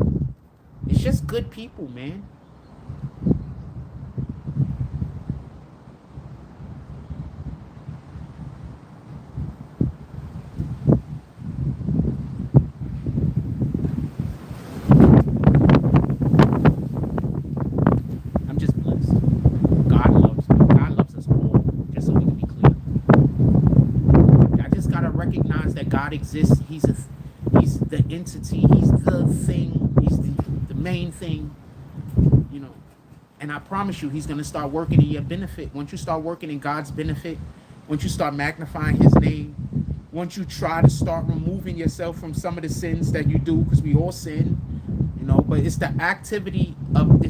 it's just good people, man. I'm just blessed. God loves me. God loves us all, just so we can be clear. I just gotta recognize that God exists. He's the entity. He's the thing. He's the main thing. You know, and I promise you, He's gonna start working in your benefit. Once you start working in God's benefit, once you start magnifying His name, once you try to start removing yourself from some of the sins that you do, because we all sin, you know, but it's the activity of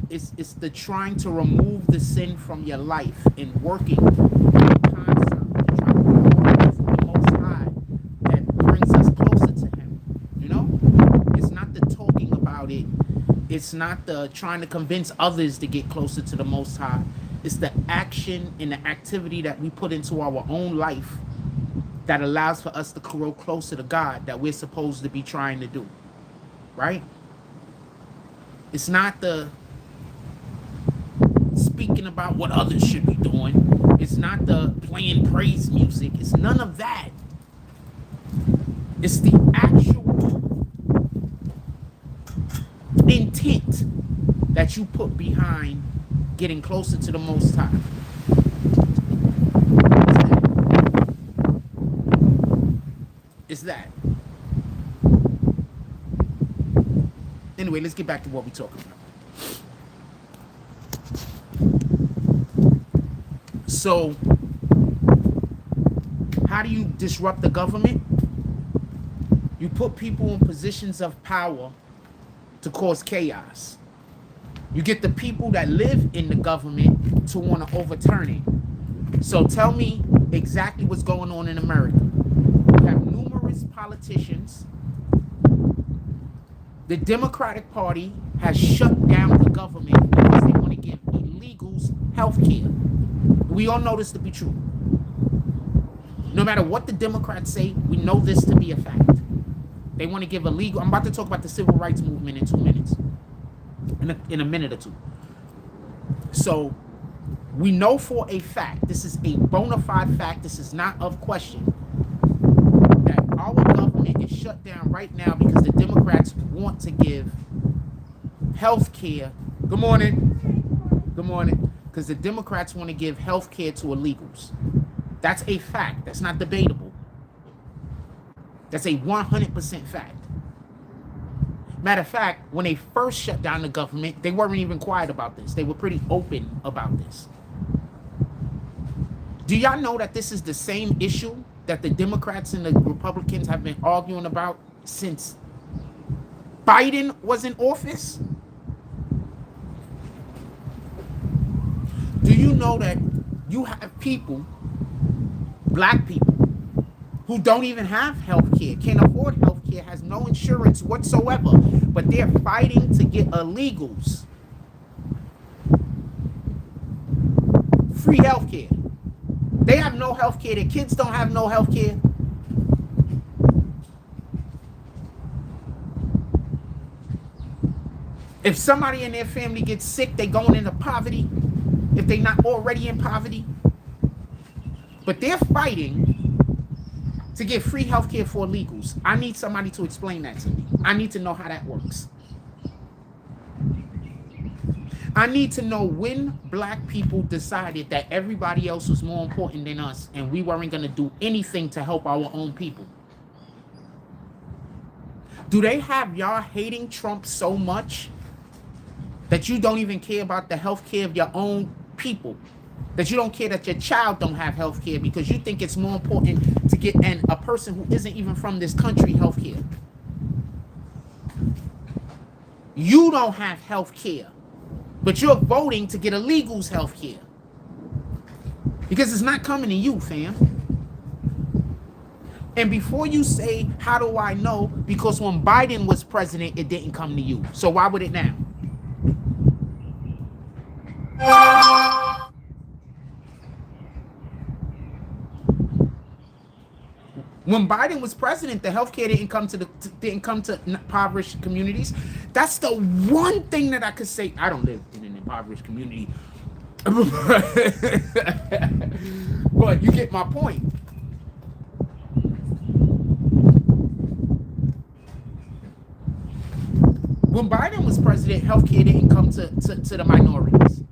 it's the trying to remove the sin from your life and working constantly to try to remove the Most High that brings us closer to Him. You know, it's not the talking about it. It's not the trying to convince others to get closer to the Most High. It's the action and the activity that we put into our own life that allows for us to grow closer to God that we're supposed to be trying to do, right? It's not the speaking about what others should be doing. It's not the playing praise music. It's none of that. It's the actual intent that you put behind getting closer to the Most High. It's that. Anyway, let's get back to what we're talking about. So, how do you disrupt the government? You put people in positions of power to cause chaos. You get the people that live in the government to want to overturn it. So tell me exactly what's going on in America. You have numerous politicians. The Democratic Party has shut down the government because they want to give illegals health care. We all know this to be true. No matter what the Democrats say, we know this to be a fact. They want to give illegal. I'm about to talk about the civil rights movement in 2 minutes. In a minute or two. So we know for a fact, this is a bona fide fact, this is not of question, that our government is shut down right now because the Democrats want to give health care. Good morning. Good morning. Because the Democrats want to give health care to illegals. That's a fact. That's not debatable. That's a 100% fact. Matter of fact, when they first shut down the government, they weren't even quiet about this. They were pretty open about this. Do y'all know that this is the same issue that the Democrats and the Republicans have been arguing about since Biden was in office? Do you know that you have people, black people, who don't even have health care, can't afford health care, has no insurance whatsoever, but they're fighting to get illegals free health care. They have no health care. Their kids don't have no health care. If somebody in their family gets sick, they going into poverty, if they're not already in poverty. But they're fighting to get free health care for illegals. I need somebody to explain that to me. I need to know how that works. I need to know when black people decided that everybody else was more important than us and we weren't going to do anything to help our own people. Do they have y'all hating Trump so much that you don't even care about the health care of your own people? That you don't care that your child don't have health care because you think it's more important to get a person who isn't even from this country health care. You don't have health care, but you're voting to get illegals health care. Because it's not coming to you, fam. And before you say, how do I know? Because when Biden was president, it didn't come to you. So why would it now? When Biden was president, the healthcare didn't come to impoverished communities. That's the one thing that I could say. I don't live in an impoverished community, but you get my point. When Biden was president, healthcare didn't come to the minorities.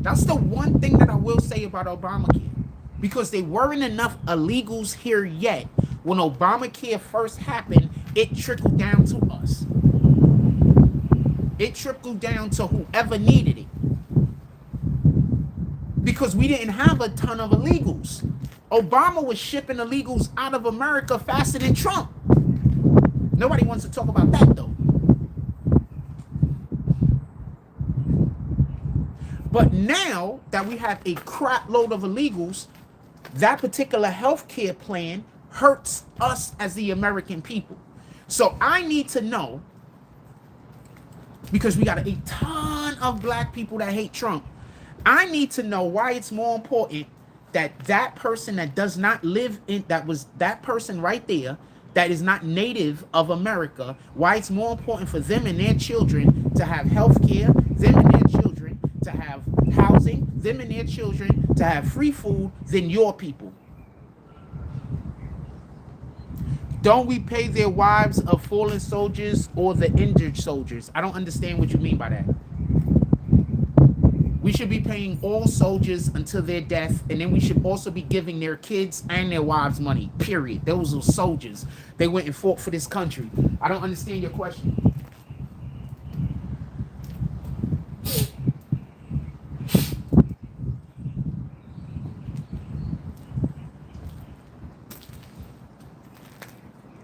That's the one thing that I will say about Obamacare. Because there weren't enough illegals here yet. When Obamacare first happened, it trickled down to us. It trickled down to whoever needed it. Because we didn't have a ton of illegals. Obama was shipping illegals out of America faster than Trump. Nobody wants to talk about that though. But now that we have a crap load of illegals, that particular healthcare plan hurts us as the American people. So I need to know, because we got a ton of black people that hate Trump, I need to know why it's more important that that person that does not live in, that person right there that is not native of America, why it's more important for them and their children to have health care, them and their children to have housing, them and their children to have free food than your people. Don't we pay their wives of fallen soldiers or the injured soldiers? I don't understand what you mean by that. We should be paying all soldiers until their death, and then we should also be giving their kids and their wives money, period. Those are soldiers. They went and fought for this country. I don't understand your question.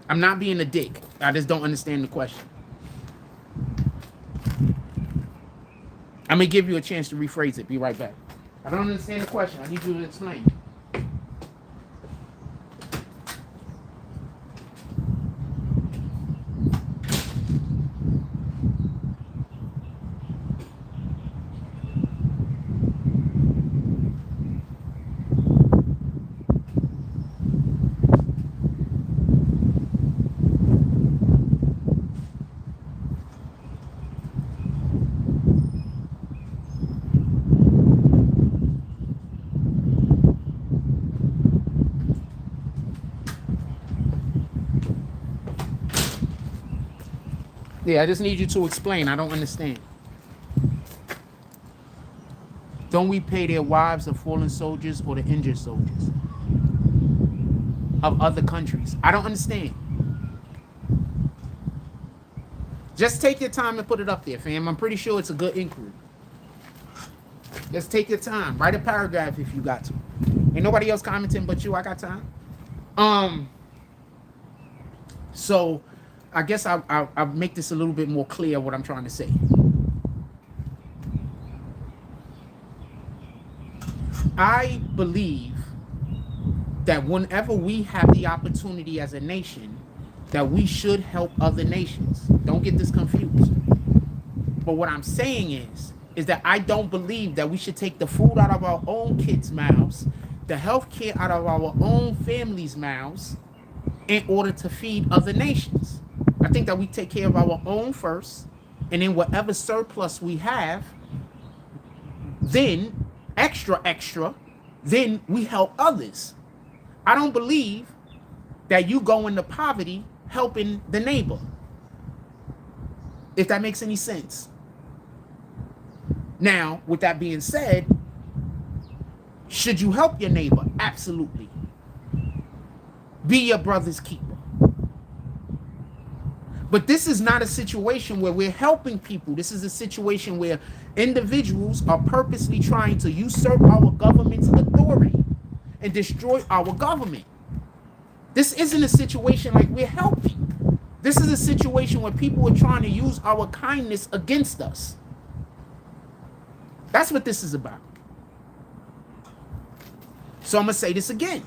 I'm not being a dick. I just don't understand the question. I'm going to give you a chance to rephrase it. Be right back. I don't understand the question. I need you to explain. Yeah, I just need you to explain. I don't understand. Don't we pay their wives of fallen soldiers or the injured soldiers of other countries? I don't understand. Just take your time and put it up there, fam. I'm pretty sure it's a good inquiry. Just take your time. Write a paragraph if you got to. Ain't nobody else commenting but you. I got time. So I guess I'll make this a little bit more clear what I'm trying to say. I believe that whenever we have the opportunity as a nation, that we should help other nations. Don't get this confused. But what I'm saying is that I don't believe that we should take the food out of our own kids' mouths, the health care out of our own families' mouths, in order to feed other nations. I think that we take care of our own first, and then whatever surplus we have, then extra, then we help others. I don't believe that you go into poverty helping the neighbor, if that makes any sense. Now, with that being said, should you help your neighbor? Absolutely. Be your brother's keeper. But this is not a situation where we're helping people. This is a situation where individuals are purposely trying to usurp our government's authority and destroy our government. This isn't a situation like we're helping. This is a situation where people are trying to use our kindness against us. That's what this is about. So I'm going to say this again.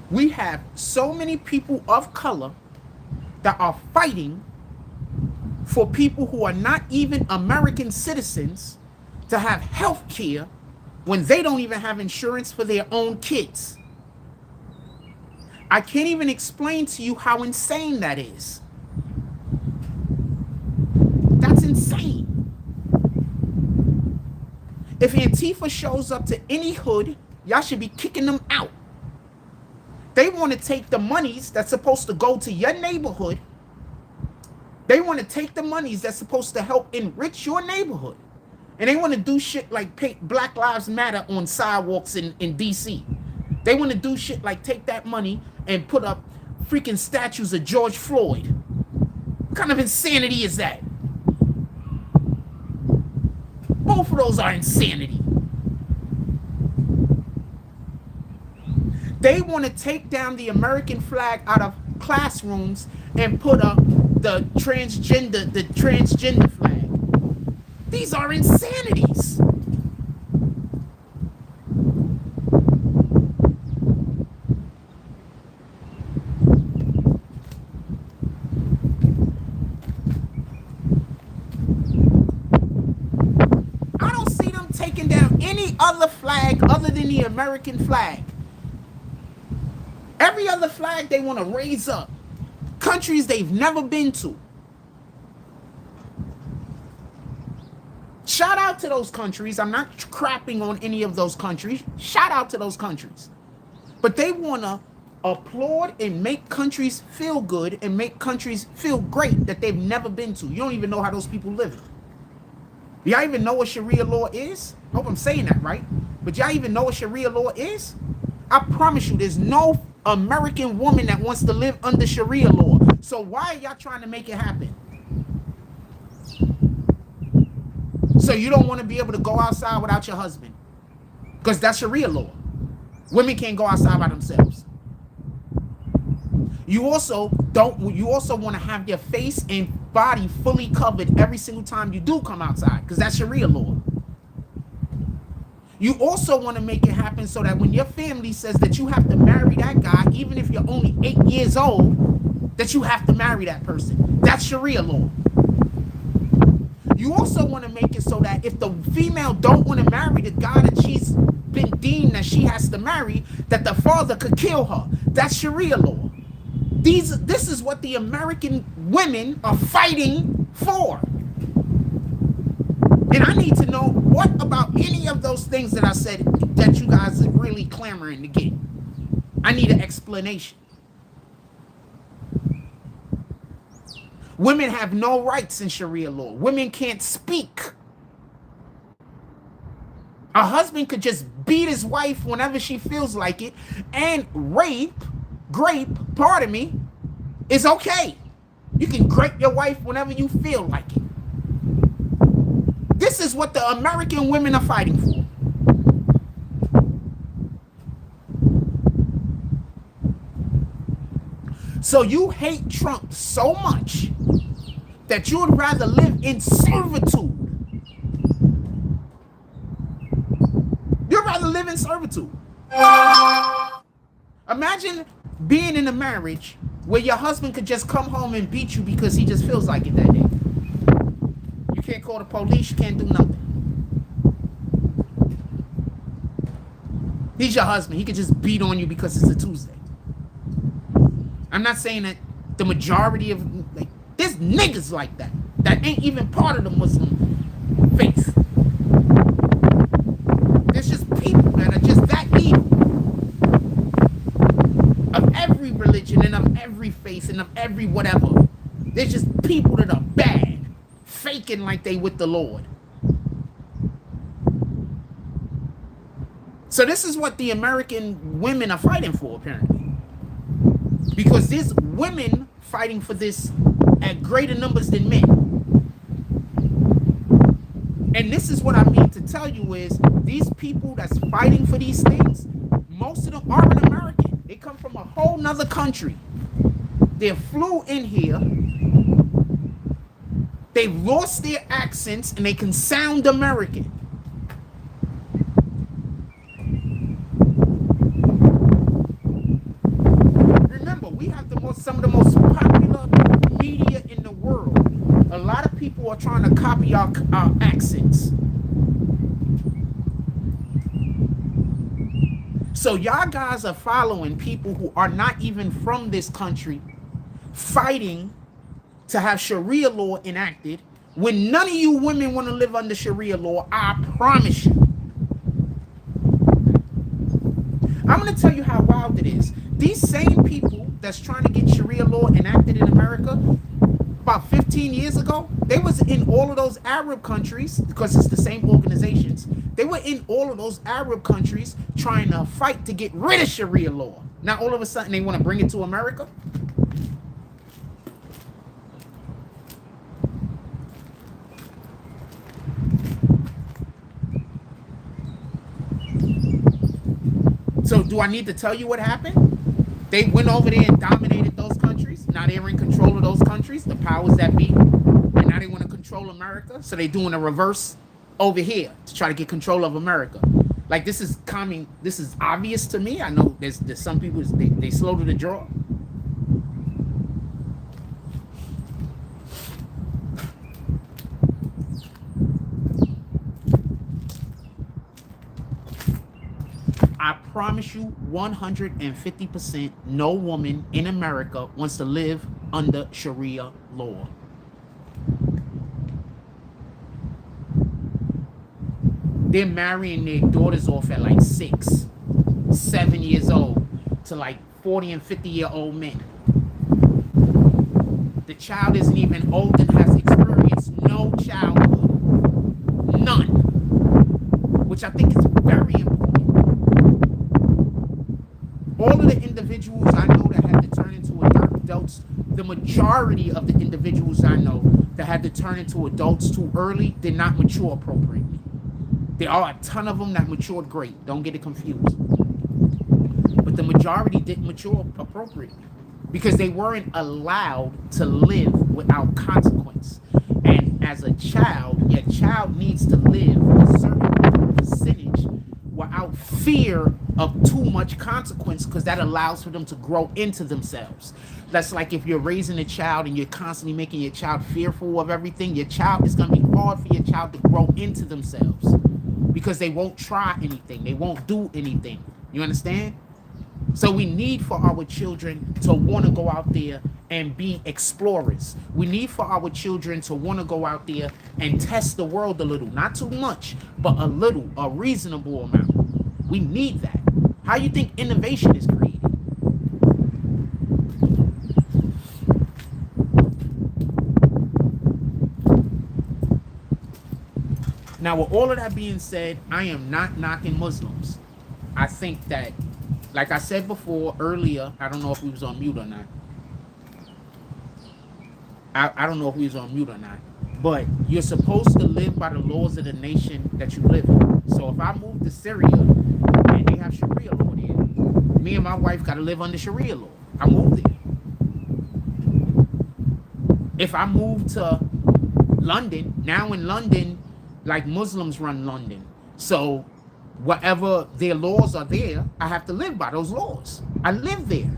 We have so many people of color that are fighting for people who are not even American citizens to have health care when they don't even have insurance for their own kids. I can't even explain to you how insane that is. That's insane. If Antifa shows up to any hood, y'all should be kicking them out. They want to take the monies that's supposed to go to your neighborhood. They want to take the monies that's supposed to help enrich your neighborhood. And they want to do shit like paint Black Lives Matter on sidewalks in DC. They want to do shit like take that money and put up freaking statues of George Floyd. What kind of insanity is that? Both of those are insanity. They want to take down the American flag out of classrooms and put up the transgender flag. These are insanities. I don't see them taking down any other flag other than the American flag. Every other flag they want to raise up. Countries they've never been to. Shout out to those countries. I'm not crapping on any of those countries. Shout out to those countries. But they want to applaud and make countries feel good and make countries feel great that they've never been to. You don't even know how those people live. Y'all even know what Sharia law is? I hope I'm saying that right. But y'all even know what Sharia law is? I promise you, there's no American woman that wants to live under Sharia law. So why are y'all trying to make it happen? So you don't want to be able to go outside without your husband. Because that's Sharia law. Women can't go outside by themselves. You also want to have your face and body fully covered every single time you do come outside, because that's Sharia law. You also want to make it happen so that when your family says that you have to marry that guy, even if you're only 8 years old, that you have to marry that person. That's Sharia law. You also want to make it so that if the female don't want to marry the guy that she's been deemed that she has to marry, that the father could kill her. That's Sharia law. This is what the American women are fighting for. And I need to know what about any of those things that I said that you guys are really clamoring to get. I need an explanation. Women have no rights in Sharia law. Women can't speak. A husband could just beat his wife whenever she feels like it, and grape, is okay. You can grape your wife whenever you feel like it. This is what the American women are fighting for. So you hate Trump so much that you would rather live in servitude. You'd rather live in servitude. Imagine being in a marriage where your husband could just come home and beat you because he just feels like it that day. You can't call the police, you can't do nothing. He's your husband. He could just beat on you because it's a Tuesday. I'm not saying that the majority of, like, there's niggas like that ain't even part of the Muslim faith. There's just people that are just that evil. Of every religion and of every faith and of every whatever. There's just people that are bad, faking like they with the Lord. So this is what the American women are fighting for, apparently. Because there's women fighting for this at greater numbers than men. And this is what I mean to tell you is, these people that's fighting for these things, most of them aren't American. They come from a whole nother country. They flew in here. They've lost their accents and they can sound American. Remember, we have some of the most popular media in the world. A lot of people are trying to copy our accents. So y'all guys are following people who are not even from this country, fighting to have Sharia law enacted, when none of you women want to live under Sharia law. I promise you. I'm going to tell you how wild it is. These same people that's trying to get Sharia law enacted in America, about 15 years ago, they was in all of those Arab countries, because it's the same organizations. They were in all of those Arab countries trying to fight to get rid of Sharia law. Now all of a sudden they want to bring it to America. So do I need to tell you what happened? They went over there and dominated those countries. Now they're in control of those countries, the powers that be. And now they want to control America. So they're doing a reverse over here to try to get control of America. Like, this is coming. This is obvious to me. I know there's some people, they slow to the draw. I promise you 150% no woman in America wants to live under Sharia law. They're marrying their daughters off at like 6, 7 years old to like 40 and 50-year-old men. The child isn't even old and has experienced no childhood. None. Which I think is very important. All of the individuals I know that had to turn into adults, the majority of the individuals I know that had to turn into adults too early did not mature appropriately. There are a ton of them that matured great. Don't get it confused. But the majority didn't mature appropriately because they weren't allowed to live without consequence. And as a child, your child needs to live a certain percentage without fear of too much consequence, because that allows for them to grow into themselves. That's like if you're raising a child and you're constantly making your child fearful of everything, your child, it's going to be hard for your child to grow into themselves because they won't try anything. They won't do anything. You understand? So we need for our children to want to go out there and be explorers. We need for our children to want to go out there and test the world a little. Not too much, but a little, a reasonable amount. We need that. How do you think innovation is created? Now, with all of that being said, I am not knocking Muslims. I think that, like I said before, earlier, I don't know if we was on mute or not. I don't know if we was on mute or not. But you're supposed to live by the laws of the nation that you live in. So if I move to Syria and they have Sharia law there, me and my wife got to live under Sharia law. I moved there. If I move to London, now in London, like Muslims run London. So whatever their laws are there, I have to live by those laws. I live there.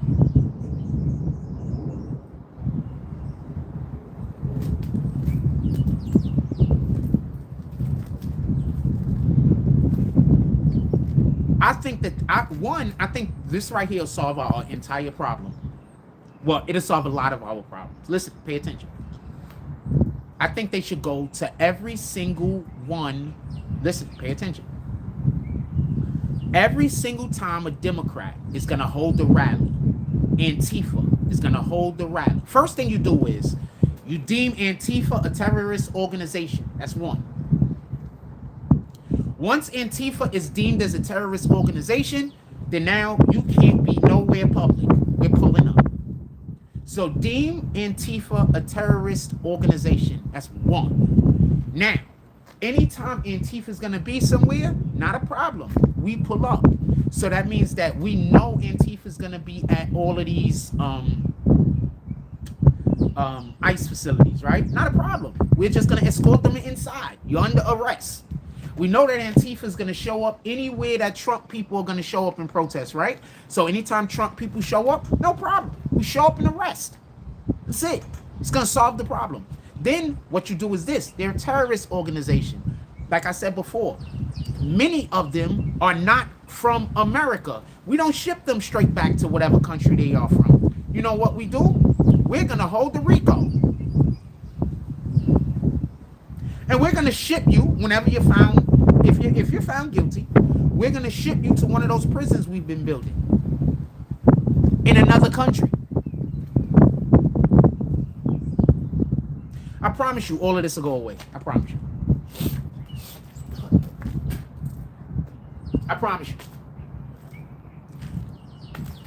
I think that, I think this right here will solve our entire problem. Well, it'll solve a lot of our problems. Listen, pay attention. I think they should go to every single one. Listen, pay attention. Every single time a Democrat is going to hold the rally, Antifa is going to hold the rally. First thing you do is you deem Antifa a terrorist organization. That's one. Once Antifa is deemed as a terrorist organization, then now you can't be nowhere public. We're pulling up. So deem Antifa a terrorist organization. That's one. Now, anytime Antifa is going to be somewhere, not a problem. We pull up. So that means that we know Antifa is going to be at all of these ICE facilities, right? Not a problem. We're just going to escort them inside. You're under arrest. We know that Antifa is going to show up anywhere that Trump people are going to show up and protest, right? So anytime Trump people show up, no problem. We show up and arrest. That's it. It's going to solve the problem. Then what you do is this. They're a terrorist organization. Like I said before, many of them are not from America. We don't ship them straight back to whatever country they are from. You know what we do? We're going to hold the RICO. And we're going to ship you whenever you're found, if you're found guilty, we're going to ship you to one of those prisons we've been building in another country. I promise you, all of this will go away. I promise you. I promise you.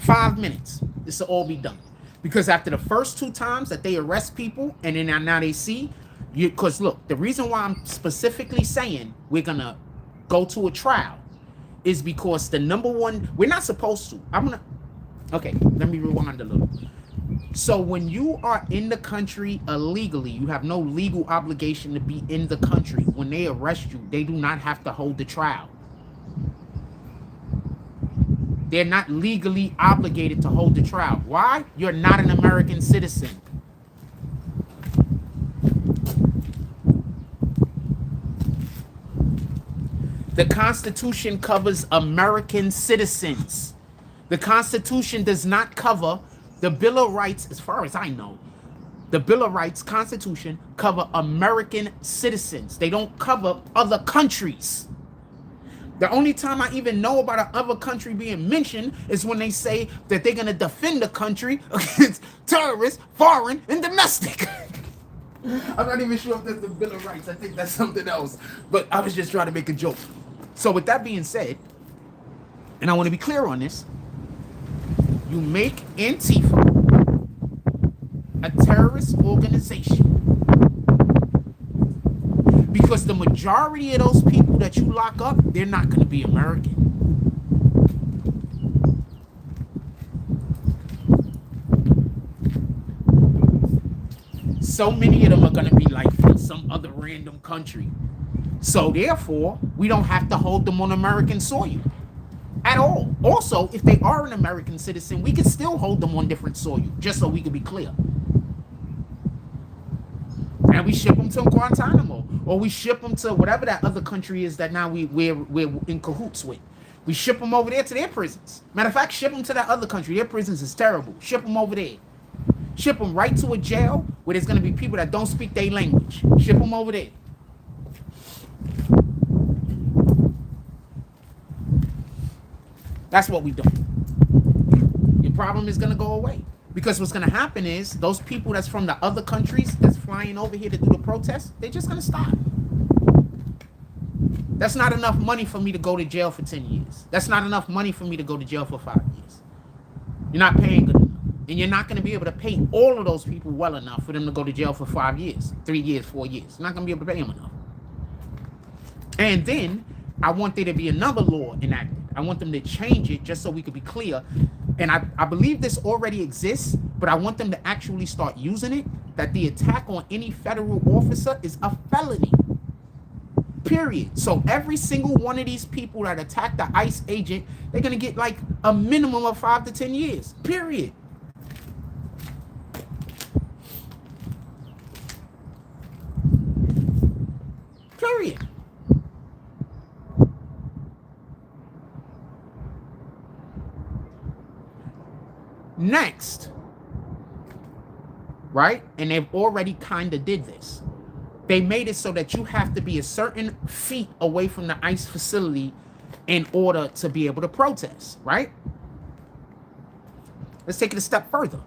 5 minutes. This will all be done. Because after the first 2 times that they arrest people, and then now they see, because look, the reason why I'm specifically saying we're going to go to a trial is because the number one, we're not supposed to. Okay, let me rewind a little. So when you are in the country illegally, you have no legal obligation to be in the country. When they arrest you, they do not have to hold the trial. They're not legally obligated to hold the trial. Why? You're not an American citizen. The Constitution covers American citizens. The Constitution does not cover the Bill of Rights, as far as I know. The Bill of Rights, Constitution, cover American citizens. They don't cover other countries. The only time I even know about another country being mentioned is when they say that they're going to defend the country against terrorists, foreign, and domestic. I'm not even sure if that's the Bill of Rights. I think that's something else. But I was just trying to make a joke. So with that being said, and I want to be clear on this, you make Antifa a terrorist organization because the majority of those people that you lock up, they're not going to be American. So many of them are going to be like from some other random country. So therefore, we don't have to hold them on American soil at all. Also, if they are an American citizen, we can still hold them on different soil, just so we can be clear. And we ship them to Guantanamo, or we ship them to whatever that other country is that now we're in cahoots with. We ship them over there to their prisons. Matter of fact, ship them to that other country. Their prisons is terrible. Ship them over there. Ship them right to a jail where there's going to be people that don't speak their language. Ship them over there. That's what we do. Your problem is going to go away. Because what's going to happen is those people that's from the other countries that's flying over here to do the protests, they're just going to stop. That's not enough money for me to go to jail for 10 years. That's not enough money for me to go to jail for 5 years. You're not paying good enough. And you're not going to be able to pay all of those people well enough for them to go to jail for 5 years, 3 years, 4 years. You're not going to be able to pay them enough. And then I want there to be another law enacted. I want them to change it just so we could be clear. And I believe this already exists, but I want them to actually start using it, that the attack on any federal officer is a felony. Period. So every single one of these people that attack the ICE agent, they're going to get like a minimum of 5 to 10 years. Period. Period. Next, right? And they've already kind of did this. They made it so that you have to be a certain feet away from the ICE facility in order to be able to protest, right? Let's take it a step further.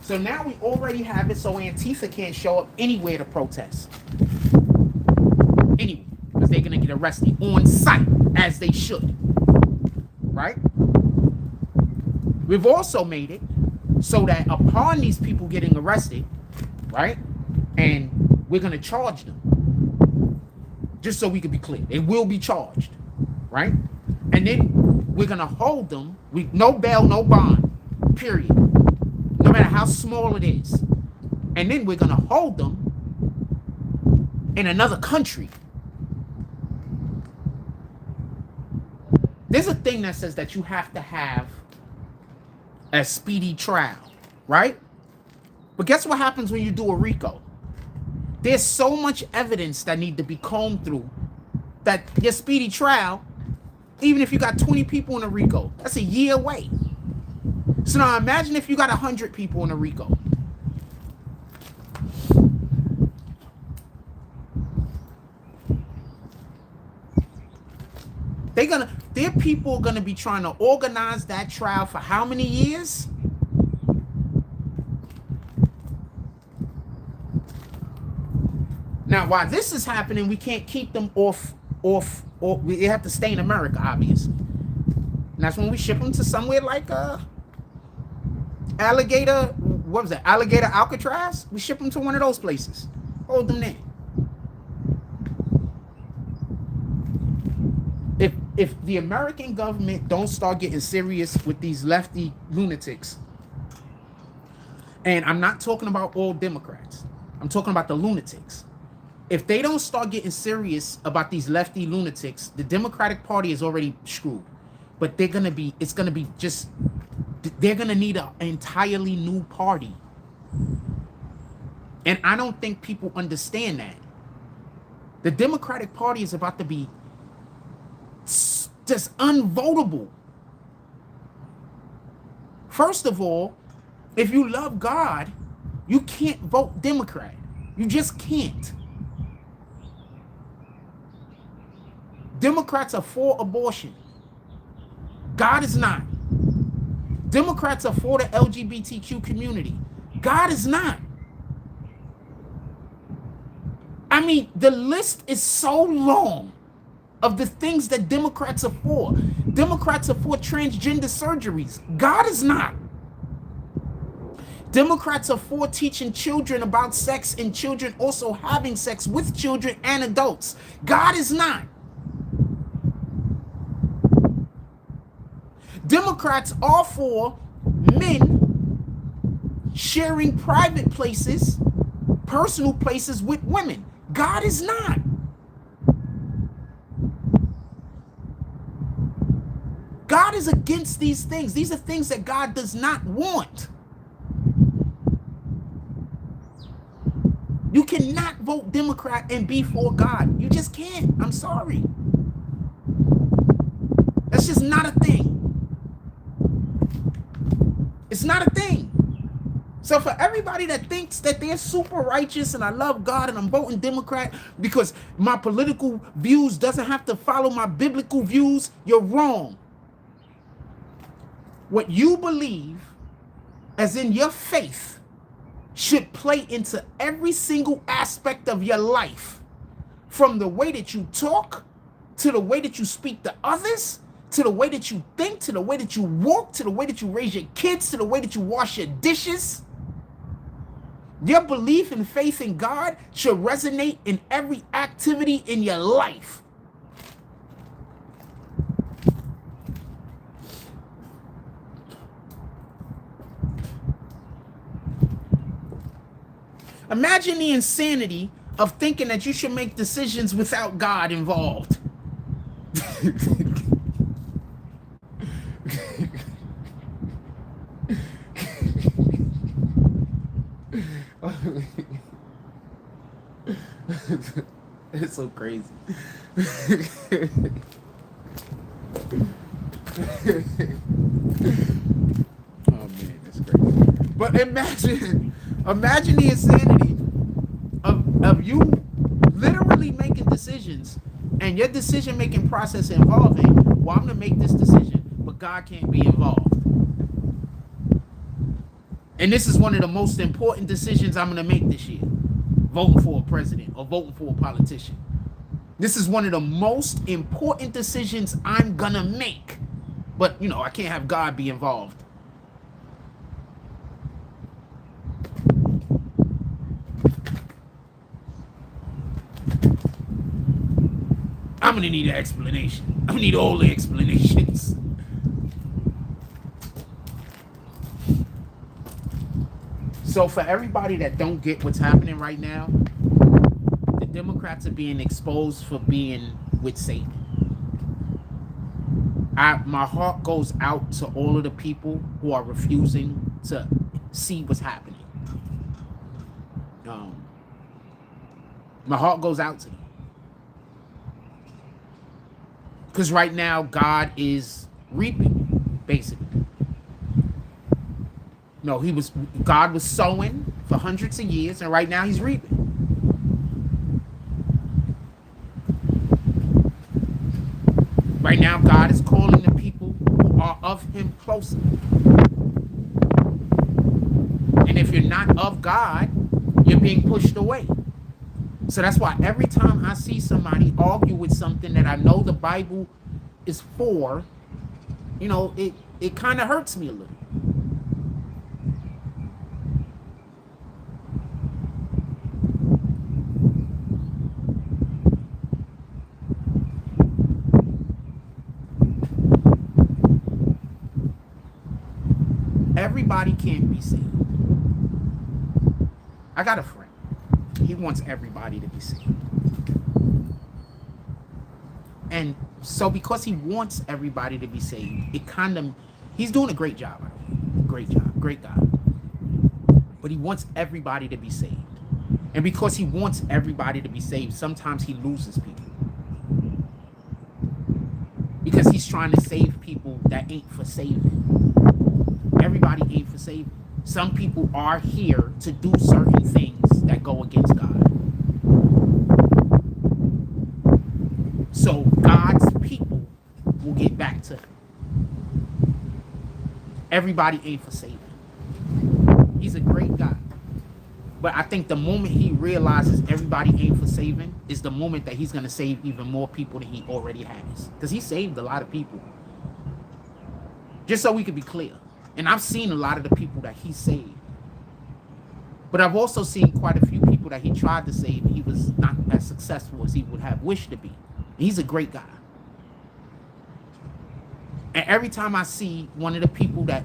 So now we already have it so Antifa can't show up anywhere to protest. Anyway, because they're going to get arrested on site, as they should, right? We've also made it so that upon these people getting arrested, right, and we're going to charge them, just so we can be clear, they will be charged, right? And then we're going to hold them, no bail, no bond, period, no matter how small it is. And then we're going to hold them in another country. There's a thing that says that you have to have a speedy trial, right? But guess what happens when you do a RICO? There's so much evidence that need to be combed through that your speedy trial, even if you got 20 people in a RICO, that's a year away. So now imagine if you got 100 people in a RICO. Their people are gonna be trying to organize that trial for how many years? Now, while this is happening, we can't keep them off. They have to stay in America, obviously. And that's when we ship them to somewhere like Alligator. What was that? Alligator Alcatraz. We ship them to one of those places. Hold them there. if the American government don't start getting serious with these lefty lunatics, and I'm not talking about all Democrats, I'm talking about the lunatics. If they don't start getting serious about these lefty lunatics, the Democratic Party is already screwed. But they're gonna be need an entirely new party. And I don't think people understand that. The Democratic Party is about to be just unvotable. First of all, if you love God, you can't vote Democrat. You just can't. Democrats are for abortion. God is not. Democrats are for the LGBTQ community. God is not. I mean, the list is so long of the things that Democrats are for. Democrats are for transgender surgeries. God is not. Democrats are for teaching children about sex and children also having sex with children and adults. God is not. Democrats are for men sharing private places, personal places with women. God is not. God is against these things. These are things that God does not want. You cannot vote Democrat and be for God. You just can't. I'm sorry. That's just not a thing. It's not a thing. So for everybody that thinks that they're super righteous and I love God and I'm voting Democrat because my political views doesn't have to follow my biblical views, you're wrong. What you believe, as in your faith, should play into every single aspect of your life. From the way that you talk, to the way that you speak to others, to the way that you think, to the way that you walk, to the way that you raise your kids, to the way that you wash your dishes. Your belief and faith in God should resonate in every activity in your life. Imagine the insanity of thinking that you should make decisions without God involved. It's so crazy. Oh man, that's crazy. But imagine the insanity of you literally making decisions and your decision-making process involving, well, I'm gonna make this decision, but God can't be involved. And this is one of the most important decisions I'm gonna make this year. Voting for a president or voting for a politician. This is one of the most important decisions I'm gonna make. But, you know, I can't have God be involved. I'm gonna need an explanation. I'm gonna need all the explanations. So for everybody that don't get what's happening right now, the Democrats are being exposed for being with Satan. My heart goes out to all of the people who are refusing to see what's happening. My heart goes out to them. Because right now, God is reaping, basically. No, God was sowing for hundreds of years, and right now he's reaping. Right now, God is calling the people who are of him closer. And if you're not of God, you're being pushed away. So that's why every time I see somebody argue with something that I know the Bible is for, you know, it kind of hurts me a little. everybody can't be saved. I got a friend. He wants everybody to be saved. And so because he wants everybody to be saved, it kind of, he's doing a great job. Great job, great guy. But he wants everybody to be saved. And because he wants everybody to be saved, sometimes he loses people. Because he's trying to save people that ain't for saving. Everybody ain't for saving. Some people are here to do certain things that go against God. So God's people will get back to him. Everybody ain't for saving. He's a great guy. But I think the moment he realizes everybody ain't for saving is the moment that he's going to save even more people than he already has. Because he saved a lot of people. Just so we could be clear. And I've seen a lot of the people that he saved. But I've also seen quite a few people that he tried to save and he was not as successful as he would have wished to be. He's a great guy. And every time I see one of the people that,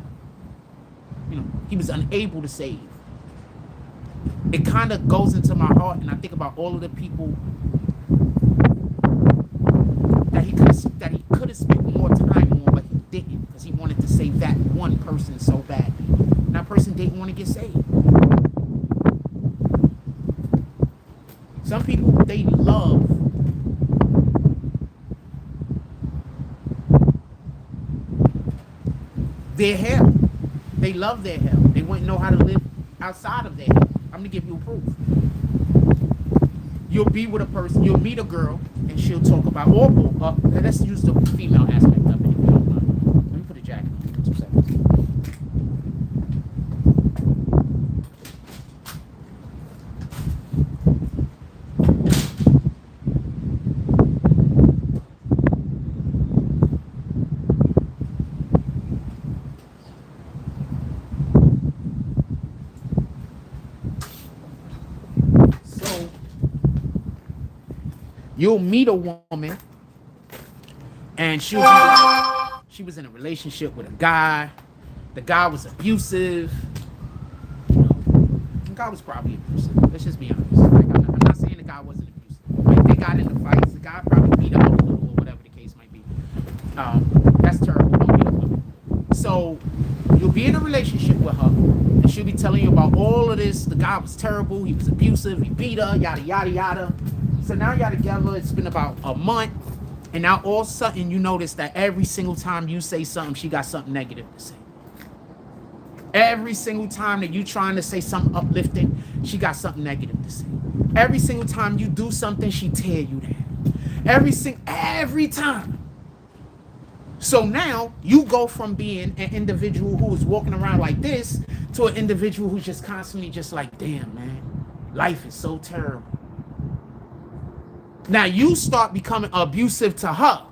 you know, he was unable to save, it kind of goes into my heart, and I think about all of the people that he could have spent more time on, but he didn't because he wanted to save that one person so badly. And that person didn't want to get saved. Some people, they love their hell. They love their hell. They wouldn't know how to live outside of their hell. I'm gonna give you a proof. You'll be with a person, you'll meet a girl, and she'll talk about, let's use the female aspect of it if you don't mind. Let me put a jacket on for 2 seconds. You'll meet a woman and she'll be like, she was in a relationship with a guy. The guy was abusive. The guy was probably abusive. Let's just be honest. Like, I'm not saying the guy wasn't abusive. Like, they got into fights. The guy probably beat up a little or whatever the case might be. That's terrible. Don't beat up women. So you'll be in a relationship with her and she'll be telling you about all of this. The guy was terrible. He was abusive. He beat her, yada, yada, yada. So now y'all together, it's been about a month, and now all of a sudden you notice that every single time you say something, she got something negative to say. Every single time that you trying to say something uplifting, she got something negative to say. Every single time you do something, she tear you down. Every time. So now you go from being an individual who is walking around like this to an individual who's just constantly just like, damn, man, life is so terrible. Now you start becoming abusive to her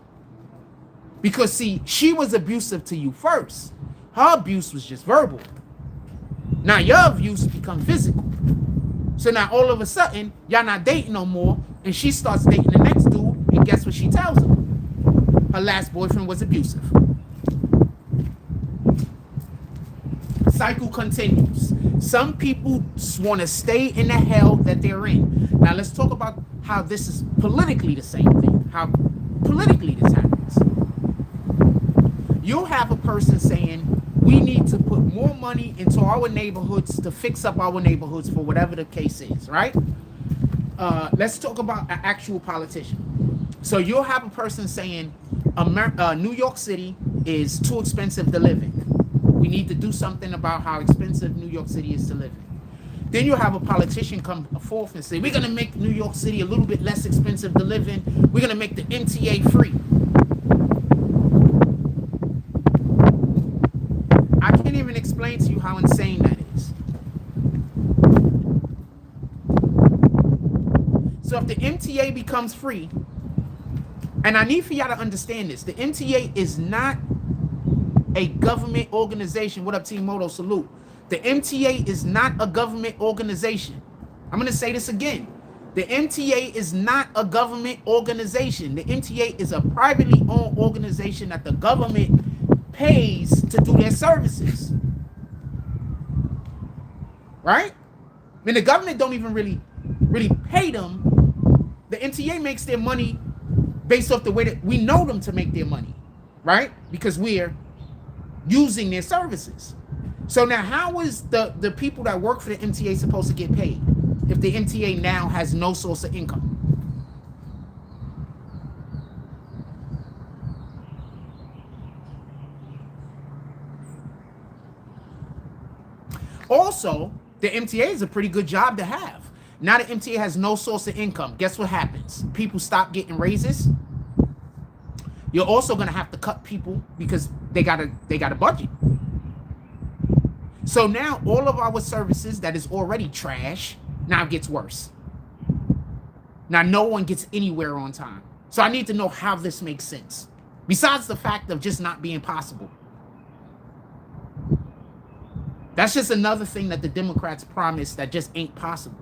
because, see, she was abusive to you first. Her abuse was just verbal. Now your abuse becomes physical. So now all of a sudden, y'all not dating no more, and she starts dating the next dude, and guess what she tells him? Her last boyfriend was abusive. Cycle continues. Some people want to stay in the hell that they're in. Now let's talk about how this is politically the same thing. How politically this happens. You'll have a person saying, we need to put more money into our neighborhoods to fix up our neighborhoods for whatever the case is, right? Let's talk about an actual politician. So you'll have a person saying, New York City is too expensive to live in. We need to do something about how expensive New York City is to live in. Then you'll have a politician come forth and say, we're going to make New York City a little bit less expensive to live in. We're going to make the MTA free. I can't even explain to you how insane that is. So if the MTA becomes free, and I need for y'all to understand this, the MTA is not a government organization. What up, Team Moto? Salute. The MTA is not a government organization. I'm going to say this again. The MTA is not a government organization. The MTA is a privately owned organization that the government pays to do their services. right? And the government don't even really pay them. The MTA makes their money based off the way that we know them to make their money, right? Because we're using their services. So now how is the people that work for the MTA supposed to get paid if the MTA now has no source of income? Also, the MTA is a pretty good job to have. Now the MTA has no source of income. Guess what happens? People stop getting raises. You're also gonna have to cut people because they got a budget. So now all of our services that is already trash now gets worse. Now no one gets anywhere on time. So I need to know how this makes sense. Besides the fact of just not being possible. That's just another thing that the Democrats promise that just ain't possible.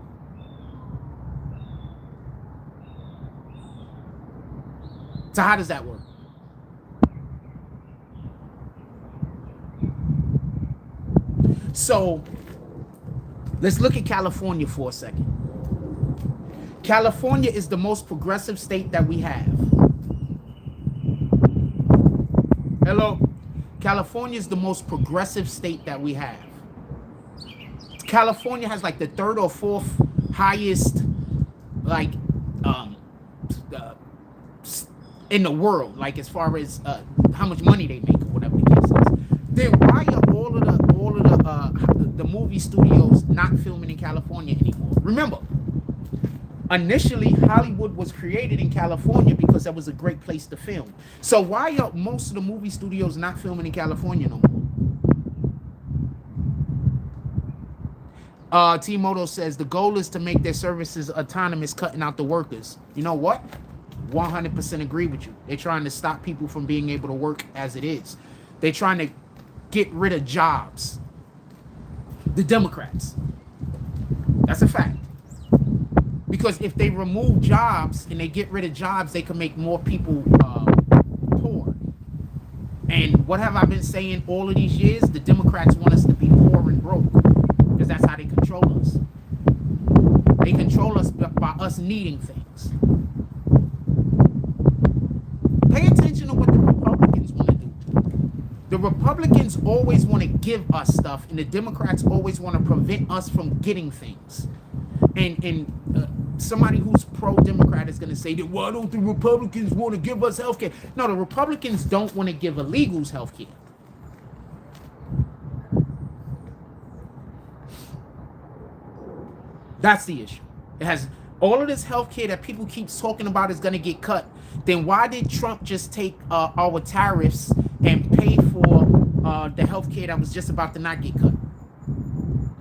So how does that work? So let's look at California for a second. California is the most progressive state that we have. Hello? California is the most progressive state that we have. California has like the third or fourth highest, like, in the world, like as far as how much money they make or whatever the case is. Then why are all of the movie studios not filming in California anymore? Remember, initially Hollywood was created in California because that was a great place to film. So why are most of the movie studios not filming in California no more? T-Moto says the goal is to make their services autonomous, cutting out the workers. You know what? 100% agree with you. They're trying to stop people from being able to work as it is. They're trying to get rid of jobs. The Democrats. That's a fact. Because if they remove jobs and they get rid of jobs, they can make more people poor. And what have I been saying all of these years? The Democrats want us to be poor and broke because that's how they control us. They control us by us needing things. Pay attention to what the Republicans want to do. The Republicans always want to give us stuff, and the Democrats always want to prevent us from getting things. And somebody who's pro-Democrat is going to say that, why don't the Republicans want to give us health care? No, the Republicans don't want to give illegals health care. That's the issue. It has all of this health care that people keep talking about is going to get cut. Then why did Trump just take our tariffs and pay for the health care that was just about to not get cut?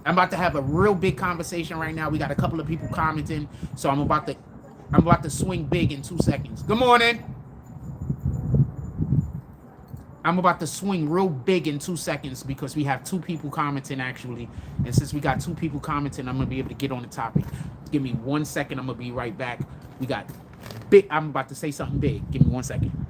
I'm about to have a real big conversation right now. We got a couple of people commenting, so I'm about to swing big in 2 seconds. Good morning. I'm about to swing real big in 2 seconds because we have 2 people commenting actually. And since we got 2 people commenting, I'm going to be able to get on the topic. Give me 1 second. I'm going to be right back. We got big. I'm about to say something big. Give me 1 second.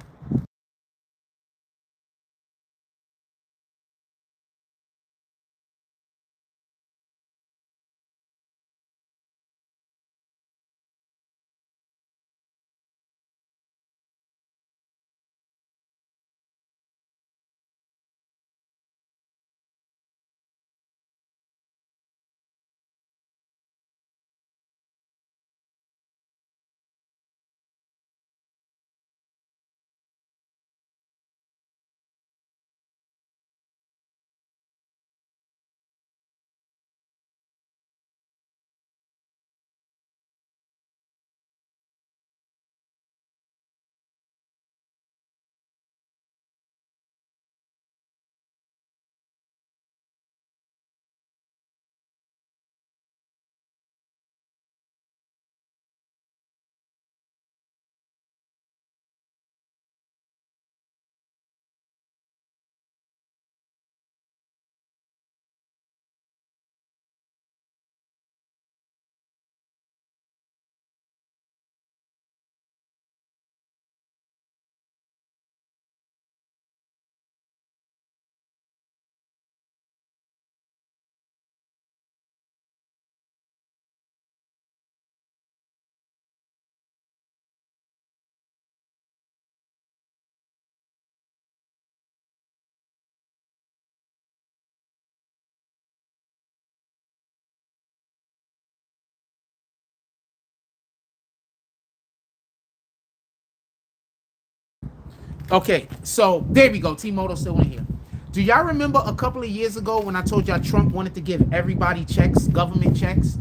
Okay, so there we go. T-Moto still in here. Do y'all remember a couple of years ago when I told y'all Trump wanted to give everybody checks, government checks?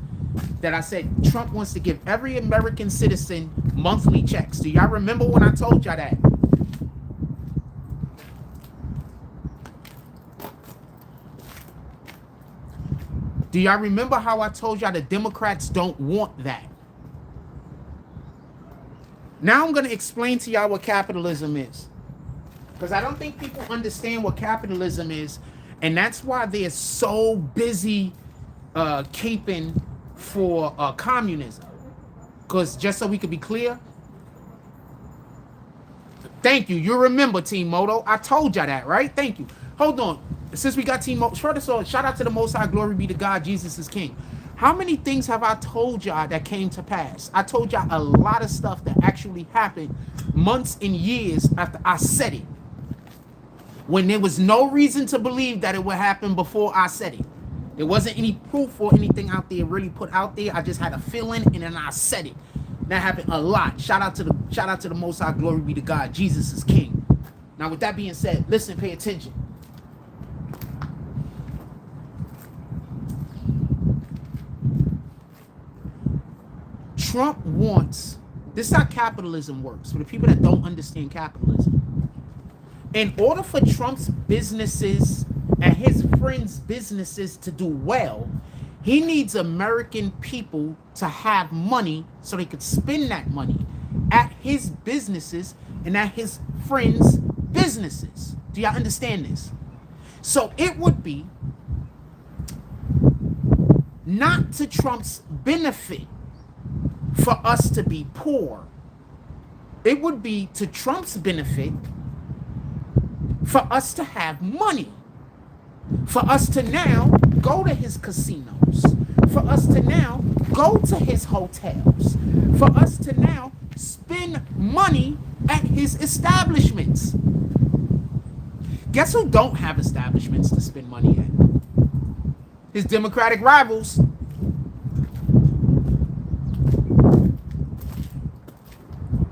That I said Trump wants to give every American citizen monthly checks. Do y'all remember when I told y'all that? Do y'all remember how I told y'all the Democrats don't want that? Now I'm going to explain to y'all what capitalism is. Because I don't think people understand what capitalism is. And that's why they're so busy caping for communism. Because just so we could be clear. Thank you. You remember, Team Moto. I told y'all that, right? Thank you. Hold on. Since we got Team Moto, first of all, shout out to the Most High. Glory be to God. Jesus is King. How many things have I told y'all that came to pass? I told y'all a lot of stuff that actually happened months and years after I said it. When there was no reason to believe that it would happen before I said it. There wasn't any proof or anything out there really put out there. I just had a feeling and then I said it. That happened a lot. Shout out to the Most High. Glory be to God. Jesus is King. Now with that being said, listen, pay attention. Trump wants, this is how capitalism works. For the people that don't understand capitalism. In order for Trump's businesses and his friends' businesses to do well, he needs American people to have money so they could spend that money at his businesses and at his friends' businesses. Do y'all understand this? So it would be not to Trump's benefit for us to be poor. It would be to Trump's benefit for us to have money, for us to now go to his casinos, for us to now go to his hotels, for us to now spend money at his establishments. Guess who don't have establishments to spend money at? His Democratic rivals.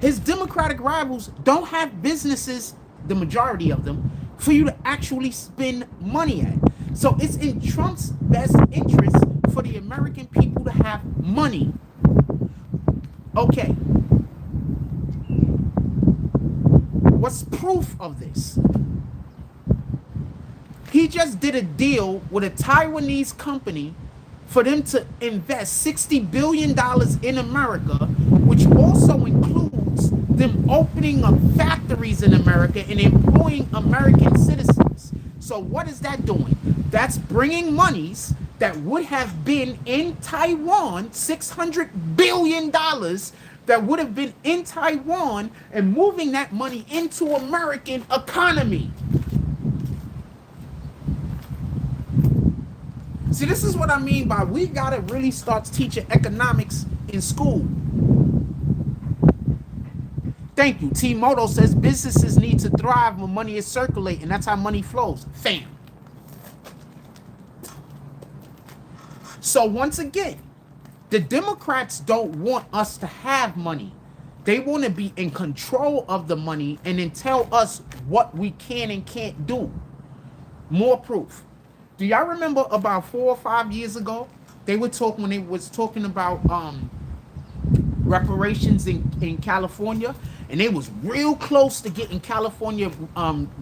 His Democratic rivals don't have businesses, the majority of them, for you to actually spend money at. So it's in Trump's best interest for the American people to have money. Okay. What's proof of this? He just did a deal with a Taiwanese company for them to invest $60 billion in America, which also includes them opening up factories in America and employing American citizens. So what is that doing? That's bringing monies that would have been in Taiwan, $600 billion that would have been in Taiwan, and moving that money into American economy. See, this is what I mean by we gotta really start teaching economics in school. Thank you. T-Moto says businesses need to thrive when money is circulating. That's how money flows. Fam. So once again, the Democrats don't want us to have money. They want to be in control of the money and then tell us what we can and can't do. More proof. Do y'all remember about 4 or 5 years ago, they were talking when they was talking about reparations in California, and they was real close to getting California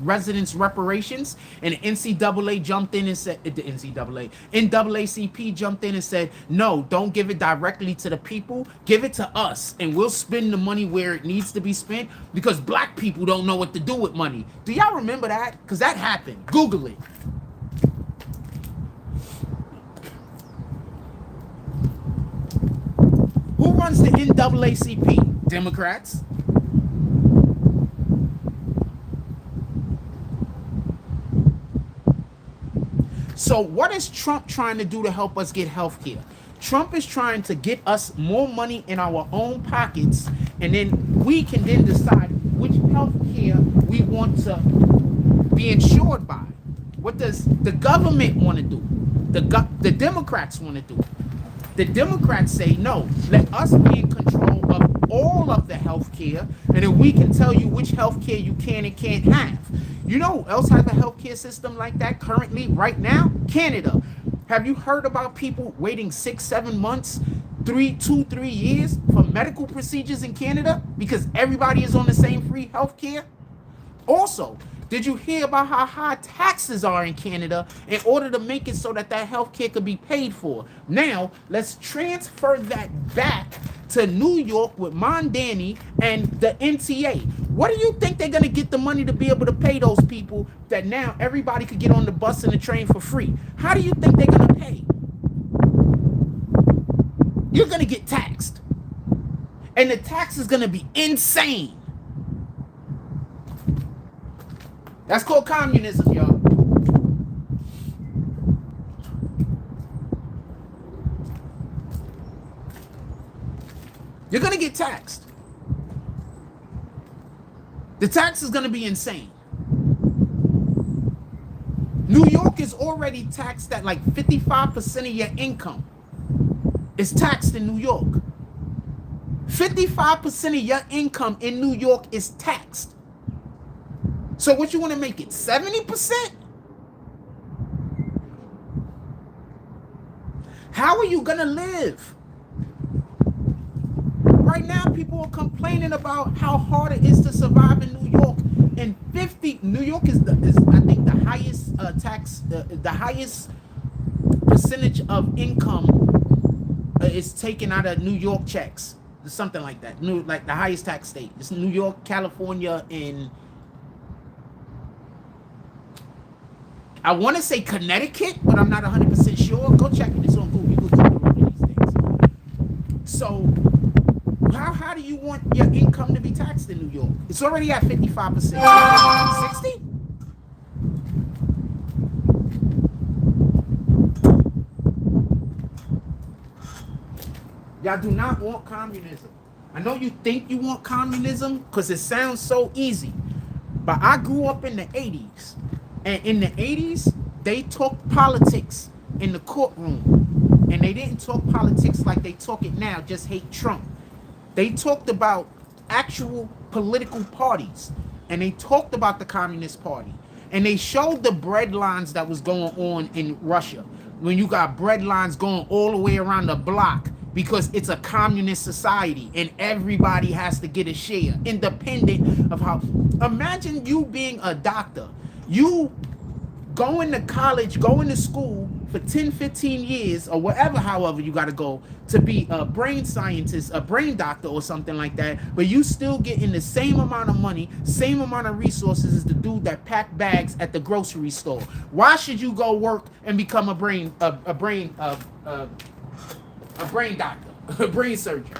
residents reparations, and the NCAA jumped in and said, NAACP jumped in and said, no, don't give it directly to the people, give it to us, and we'll spend the money where it needs to be spent, because black people don't know what to do with money. Do y'all remember that? Because that happened. Google it. Who runs the NAACP? Democrats. So what is Trump trying to do to help us get health care? Trump is trying to get us more money in our own pockets, and then we can then decide which health care we want to be insured by. What does the government want to do? The Democrats want to do. The Democrats say, no, let us be in control of all of the health care, and then we can tell you which health care you can and can't have. You know who else has a health care system like that currently, right now? Canada. Have you heard about people waiting 6-7 months, 3 years for medical procedures in Canada because everybody is on the same free health care? Also, did you hear about how high taxes are in Canada in order to make it so that that health care could be paid for? Now, let's transfer that back to New York with Mondani and the NTA. What do you think they're going to get the money to be able to pay those people that now everybody could get on the bus and the train for free? How do you think they're going to pay? You're going to get taxed. And the tax is going to be insane. That's called communism, y'all. You're going to get taxed. The tax is going to be insane. New York is already taxed at like 55% of your income. It's taxed in New York. 55% of your income in New York is taxed. So what you want to make it, 70%? How are you going to live? Right now, people are complaining about how hard it is to survive in New York. And New York is I think the highest the highest percentage of income is taken out of New York checks. Something like that. Like the highest tax state. It's New York, California, and I want to say Connecticut, but I'm not 100% sure. Go check it. It's on Google. You can Google one of these things. So, how do you want your income to be taxed in New York? It's already at 55%. 60? Y'all do not want communism. I know you think you want communism because it sounds so easy, but I grew up in the 80s. And in the 80s, they talked politics in the courtroom. And they didn't talk politics like they talk it now, just hate Trump. They talked about actual political parties. And they talked about the Communist Party. And they showed the bread lines that was going on in Russia. When you got bread lines going all the way around the block, because it's a communist society and everybody has to get a share, independent of how. Imagine you being a doctor. You going to college, going to school for 10, 15 years or whatever, however you got to go to be a brain scientist, a brain doctor or something like that, but you still getting the same amount of money, same amount of resources as the dude that packed bags at the grocery store. Why should you go work and become a brain doctor, a brain surgeon?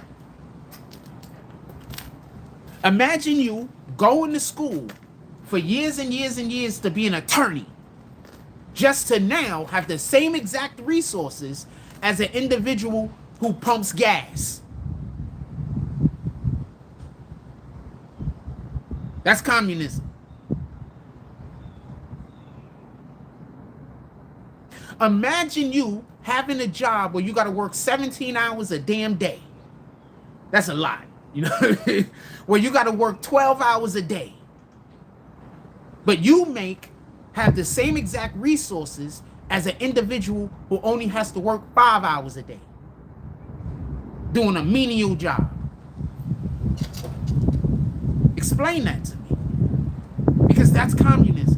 Imagine you going to school for years and years and years to be an attorney, just to now have the same exact resources as an individual who pumps gas. That's communism. Imagine you having a job where you got to work 17 hours a damn day. That's a lot, you know, where you got to work 12 hours a day. But you have the same exact resources as an individual who only has to work 5 hours a day, doing a menial job. Explain that to me, because that's communism.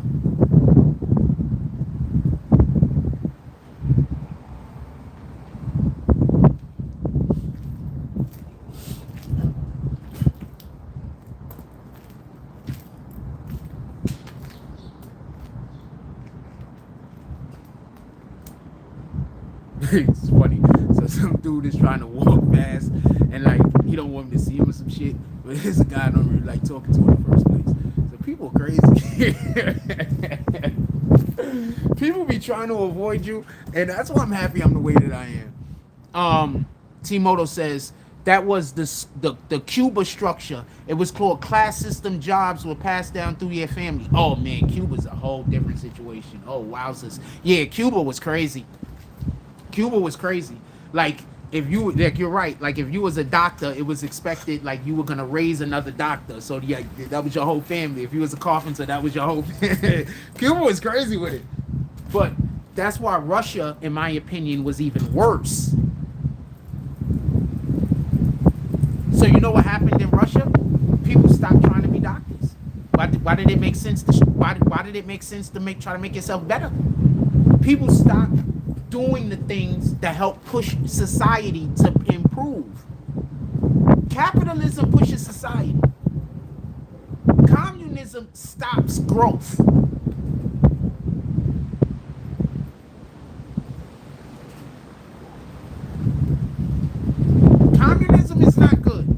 It's funny. So some dude is trying to walk fast and like he don't want me to see him or some shit, but there's a guy I don't really like talking to in the first place. So people are crazy. People be trying to avoid you, and that's why I'm happy I'm the way that I am. T-Moto says that was the Cuba structure. It was called class system. Jobs were passed down through your family. Oh man, Cuba's a whole different situation. Oh wowzers. Yeah, Cuba was crazy. Cuba was crazy. Like if you like, you're right. Like if you was a doctor, it was expected like you were gonna raise another doctor. So yeah, that was your whole family. If you was a carpenter, that was your whole family. Cuba was crazy with it. But that's why Russia, in my opinion, was even worse. So you know what happened in Russia? People stopped trying to be doctors. Why did it make sense to why did it make sense to try to make yourself better? People stopped doing the things that help push society to improve. Capitalism pushes society. Communism stops growth. Communism is not good.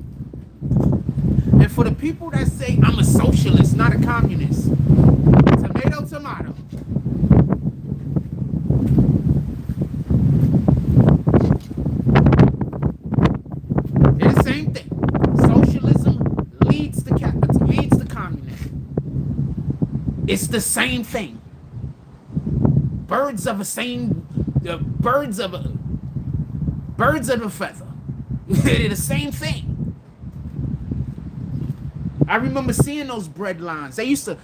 And for the people that say I'm a socialist, not a communist, tomato, tomato. It's the same thing. Socialism leads to communism. It's the same thing. Birds of a feather. They're the same thing. I remember seeing those bread lines. They used to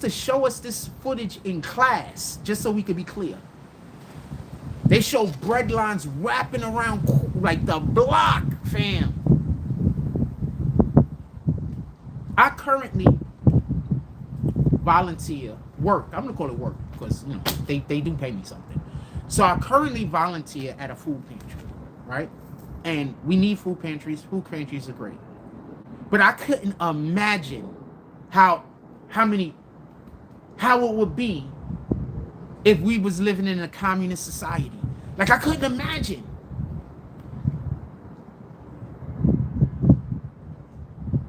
show us this footage in class just so we could be clear. They show bread lines wrapping around like the block, fam. I currently volunteer work. I'm gonna call it work because you know they do pay me something. So I currently volunteer at a food pantry, right? And we need food pantries. Food pantries are great. But I couldn't imagine how it would be if we was living in a communist society. Like I couldn't imagine.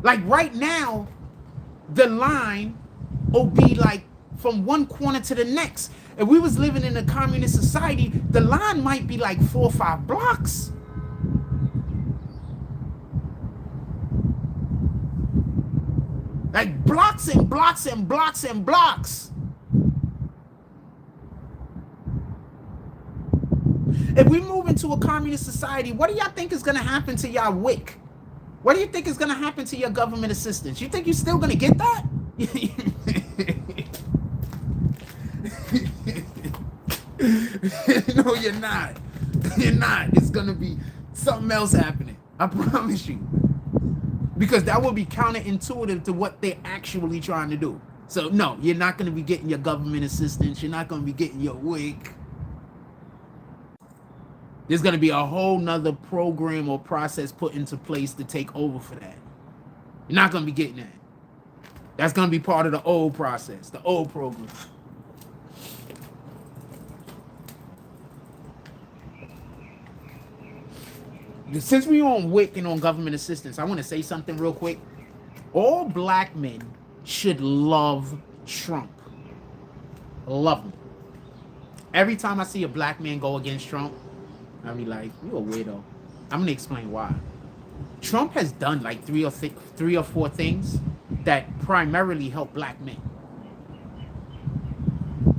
Like right now, the line will be like from one corner to the next. If we was living in a communist society, the line might be like 4 or 5 blocks. Like blocks and blocks and blocks and blocks. If we move into a communist society, what do y'all think is going to happen to y'all WIC? What do you think is going to happen to your government assistance? You think you're still going to get that? No, you're not. You're not. It's going to be something else happening. I promise you. Because that will be counterintuitive to what they're actually trying to do. So, no, you're not going to be getting your government assistance. You're not going to be getting your WIC. There's going to be a whole nother program or process put into place to take over for that. You're not going to be getting that. That's going to be part of the old process, the old program. Since we're on WIC and on government assistance, I want to say something real quick. All black men should love Trump. Love him. Every time I see a black man go against Trump, I'll be like, you're a weirdo. I'm going to explain why. Trump has done like 3 or 4 things that primarily help black men.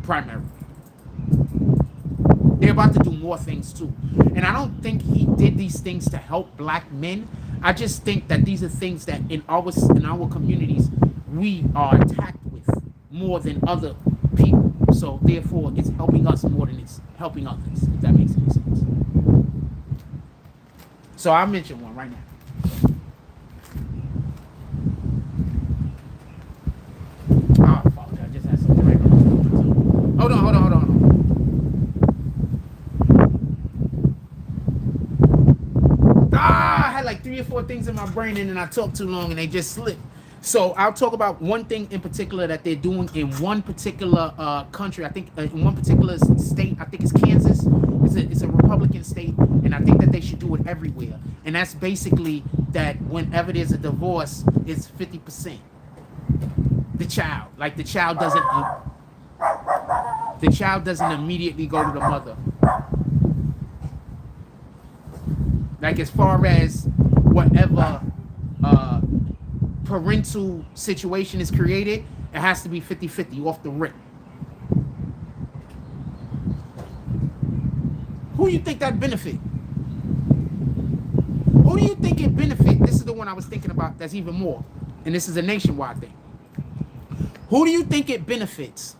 Primarily. They're about to do more things too. And I don't think he did these things to help black men. I just think that these are things that in our communities we are attacked with more than other people. So therefore it's helping us more than it's helping others, if that makes any sense. So I'll mention one right now. Oh, fuck, I just had something right now. Hold on. I had like 3 or 4 things in my brain and then I talked too long and they just slipped. So I'll talk about one thing in particular that they're doing in one particular country. I think in one particular state, I think it's Kansas. It's a Republican state, and I think that they should do it everywhere. And that's basically that whenever there's a divorce, it's 50%. The child doesn't immediately go to the mother. Like as far as whatever parental situation is created, it has to be 50-50 off the rip. Who you think that benefit? do you think it benefits? This is the one I was thinking about that's even more. And this is a nationwide thing. Who do you think it benefits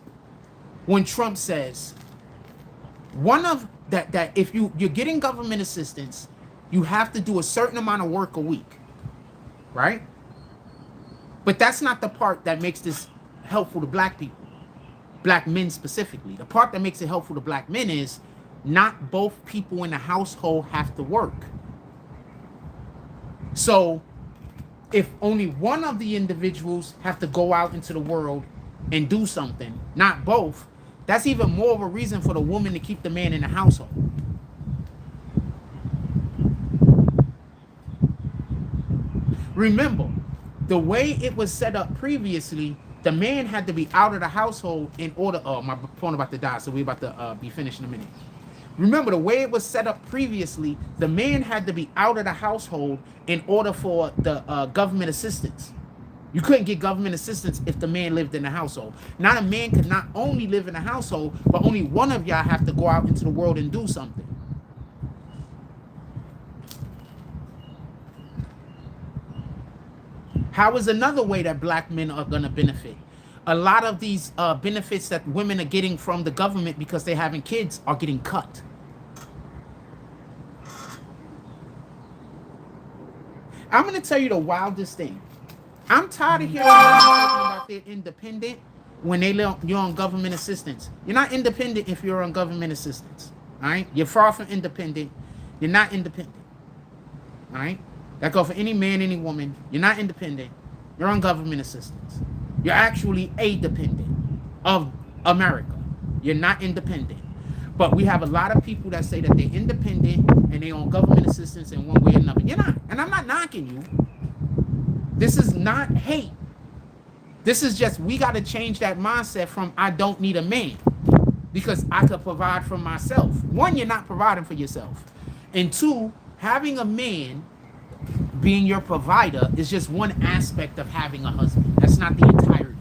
when Trump says one of that if you're getting government assistance, you have to do a certain amount of work a week, right? But that's not the part that makes this helpful to black people, black men specifically. The part that makes it helpful to black men is not both people in the household have to work. So if only one of the individuals have to go out into the world and do something, not both, that's even more of a reason for the woman to keep the man in the household. Remember, the way it was set up previously, the man had to be out of the household in order. Oh, my phone about to die, so we're about to be finished in a minute. Remember, the way it was set up previously, the man had to be out of the household in order for the government assistance. You couldn't get government assistance if the man lived in the household. Now, a man could not only live in the household, but only one of y'all have to go out into the world and do something. How is another way that black men are going to benefit? A lot of these benefits that women are getting from the government because they're having kids are getting cut. I'm going to tell you the wildest thing. I'm tired of hearing women talking about they're independent when you're on government assistance. You're not independent if you're on government assistance. All right? You're far from independent. You're not independent. All right? That goes for any man, any woman. You're not independent. You're on government assistance. You're actually a dependent of America. You're not independent. But we have a lot of people that say that they're independent and they're on government assistance in one way or another. You're not. And I'm not knocking you. This is not hate. This is just, we got to change that mindset from I don't need a man because I could provide for myself. One, you're not providing for yourself. And two, having a man being your provider is just one aspect of having a husband. That's not the entirety.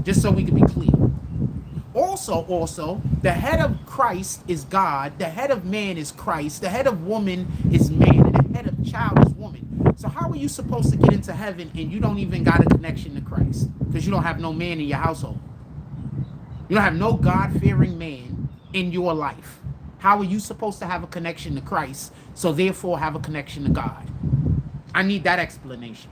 Just so we can be clear. Also, the head of Christ is God. The head of man is Christ. The head of woman is man. And the head of child is woman. So how are you supposed to get into heaven and you don't even got a connection to Christ? Because you don't have no man in your household. You don't have no God-fearing man in your life. How are you supposed to have a connection to Christ, so therefore have a connection to God? I need that explanation.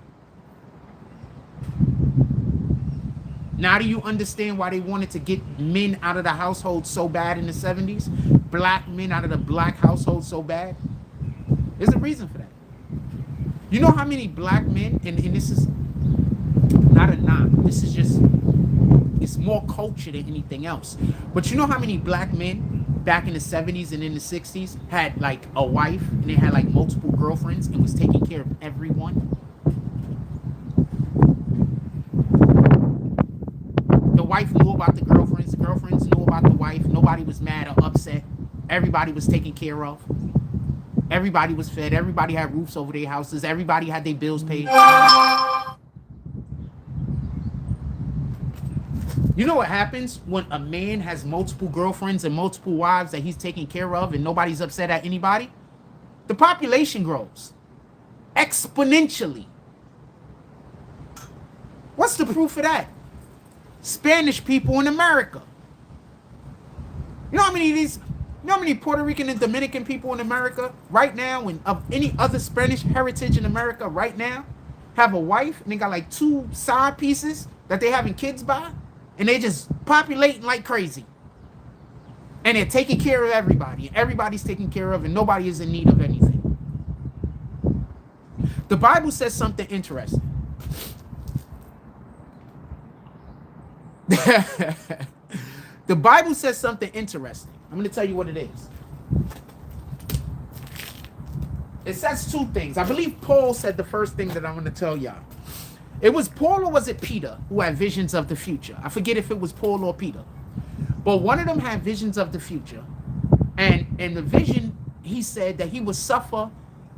Now do you understand why they wanted to get men out of the household so bad in the 70s? Black men out of the black household so bad? There's a reason for that. You know how many black men, and this is not a knock, this is just, it's more culture than anything else. But you know how many black men back in the 70s and in the 60s had like a wife and they had like multiple girlfriends and was taking care of everyone? The wife knew about the girlfriends knew about the wife. Nobody was mad or upset. Everybody was taken care of. Everybody was fed. Everybody had roofs over their houses. Everybody had their bills paid. You know what happens when a man has multiple girlfriends and multiple wives that he's taking care of and nobody's upset at anybody? The population grows exponentially. What's the proof of that? Spanish people in America. You know how many Puerto Rican and Dominican people in America right now, and of any other Spanish heritage in America right now, have a wife and they got like 2 side pieces that they having kids by? And they just populating like crazy. And they're taking care of everybody. And everybody's taken care of and nobody is in need of anything. The Bible says something interesting. The Bible says something interesting. I'm going to tell you what it is. It says 2 things. I believe Paul said the first thing that I'm going to tell y'all. It was Paul or was it Peter who had visions of the future? I forget if it was Paul or Peter. But one of them had visions of the future. And in the vision, he said that he would suffer,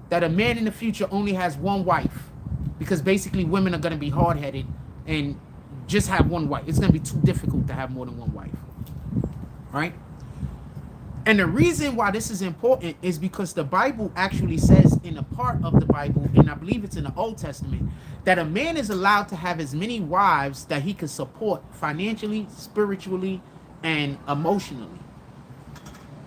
that a man in the future only has one wife. Because basically women are going to be hard-headed and just have one wife. It's going to be too difficult to have more than one wife. Right? And the reason why this is important is because the Bible actually says in a part of the Bible, and I believe it's in the Old Testament, that a man is allowed to have as many wives that he can support financially, spiritually, and emotionally.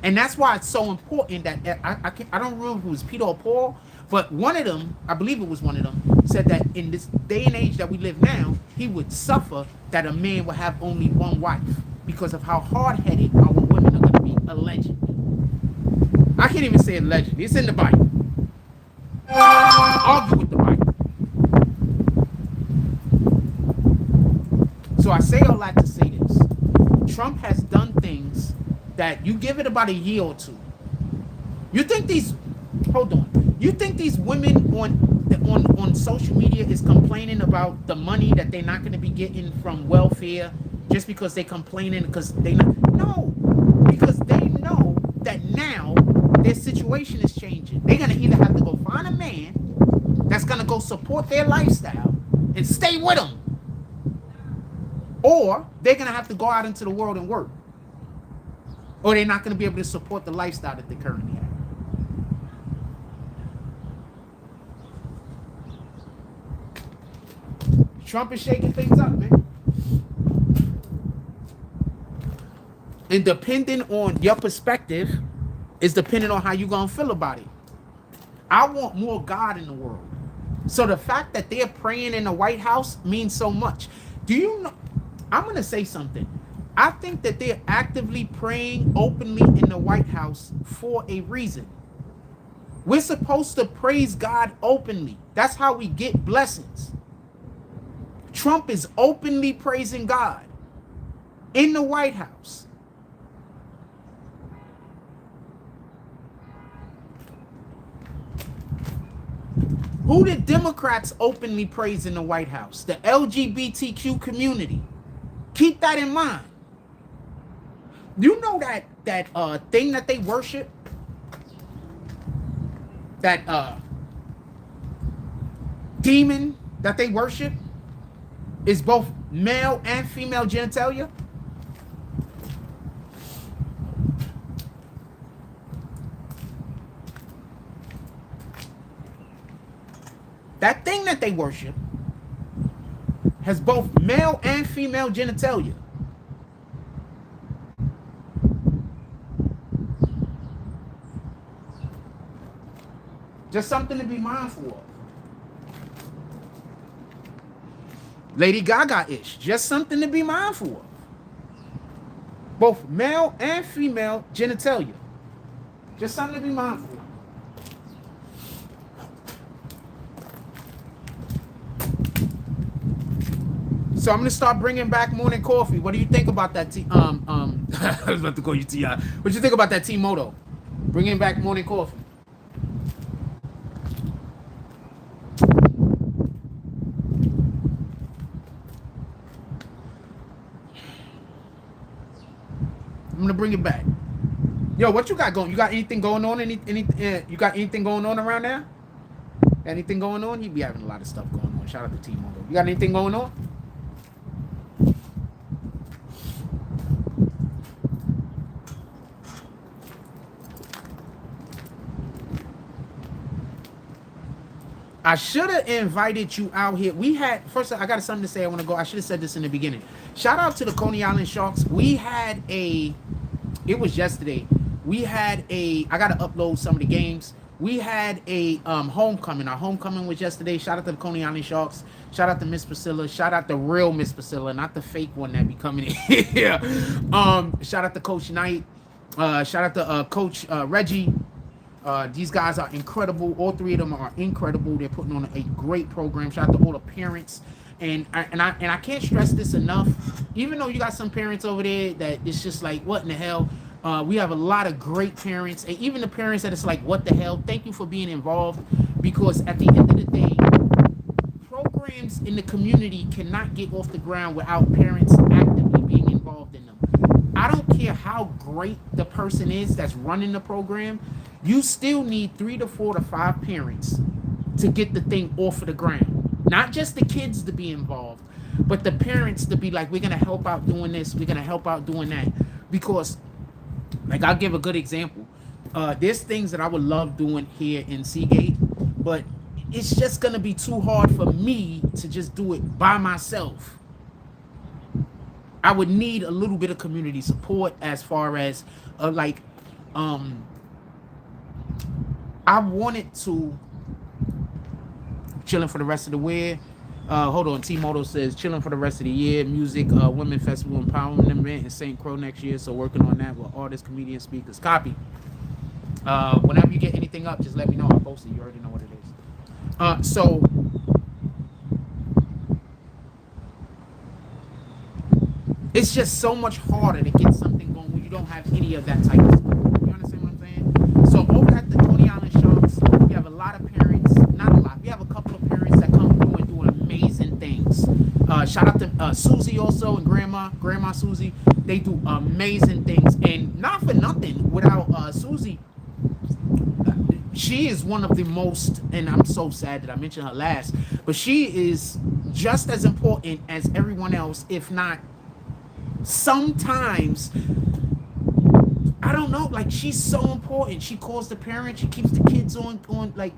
And that's why it's so important that I don't remember if it was Peter or Paul, but one of them, I believe it was one of them, said that in this day and age that we live now, he would suffer that a man would have only one wife because of how hard-headed our women are going to be, allegedly. I can't even say allegedly. It's in the Bible. Argue with the Bible. So I say all that to say this. Trump has done things that you give it about a year or two. You think these, hold on, you think these women on social media is complaining about the money that they're not going to be getting from welfare just because they're complaining because they not, no, because they know that now their situation is changing. They're going to either have to go find a man that's going to go support their lifestyle and stay with them, or they're going to have to go out into the world and work. Or they're not going to be able to support the lifestyle that they currently have. Trump is shaking things up, man. And depending on your perspective is depending on how you're going to feel about it. I want more God in the world. So the fact that they're praying in the White House means so much. Do you know? I'm going to say something. I think that they're actively praying openly in the White House for a reason. We're supposed to praise God openly. That's how we get blessings. Trump is openly praising God in the White House. Who did Democrats openly praise in the White House? The LGBTQ community. Keep that in mind. You know that thing that they worship? That demon that they worship is both male and female genitalia? That thing that they worship has both male and female genitalia. Just something to be mindful of. Lady Gaga-ish. Just something to be mindful of. Both male and female genitalia. Just something to be mindful of. So I'm gonna start bringing back morning coffee. What do you think about that? I was about to call you T.I. What do you think about that T-Moto? Bringing back morning coffee. I'm gonna bring it back. Yo, what you got going? You got anything going on? You got anything going on around there? Anything going on? You be having a lot of stuff going on. Shout out to T-Moto. You got anything going on? I should have invited you out here. We had, first, I got something to say. I want to go. I should have said this in the beginning. Shout out to the Coney Island Sharks. We had it was yesterday. We had I got to upload some of the games. We had a homecoming. Our homecoming was yesterday. Shout out to the Coney Island Sharks. Shout out to Miss Priscilla. Shout out the real Miss Priscilla, not the fake one that be coming in here. Shout out to Coach Knight. Shout out to Coach Reggie. These guys are incredible. All three of them are incredible. They're putting on a great program. Shout out to all the parents. And I can't stress this enough. Even though you got some parents over there that it's just like, what in the hell? We have a lot of great parents, and even the parents that it's like, what the hell? Thank you for being involved, because at the end of the day, programs in the community cannot get off the ground without parents actively being involved in them. I don't care how great the person is that's running the program. You still need 3 to 4 to 5 parents to get the thing off of the ground. Not just the kids to be involved, but the parents to be like, we're going to help out doing this. We're going to help out doing that. Because Like I'll give a good example. There's things that I would love doing here in Seagate, but it's just gonna be too hard for me to just do it by myself. I would need a little bit of community support as far as like um I wanted to chilling for the rest of the year. Hold on, T-Moto says chilling for the rest of the year. Music, women festival empowerment event in St. Croix next year. So working on that with artists, comedians, speakers. Copy. Whenever you get anything up, just let me know. I'll post it. You already know what it is. So it's just so much harder to get something going when you don't have any of that type of stuff. You understand what I'm saying? So over at the Coney Island Shops, we have a lot of parents, not a lot, we have a couple of parents that come through and doing amazing things. Shout out to Susie also and Grandma Susie. They do amazing things. And not for nothing, without Susie, she is one of the most, and I'm so sad that I mentioned her last, but she is just as important as everyone else, if not sometimes. I don't know, like she's so important. She calls the parents, she keeps the kids on like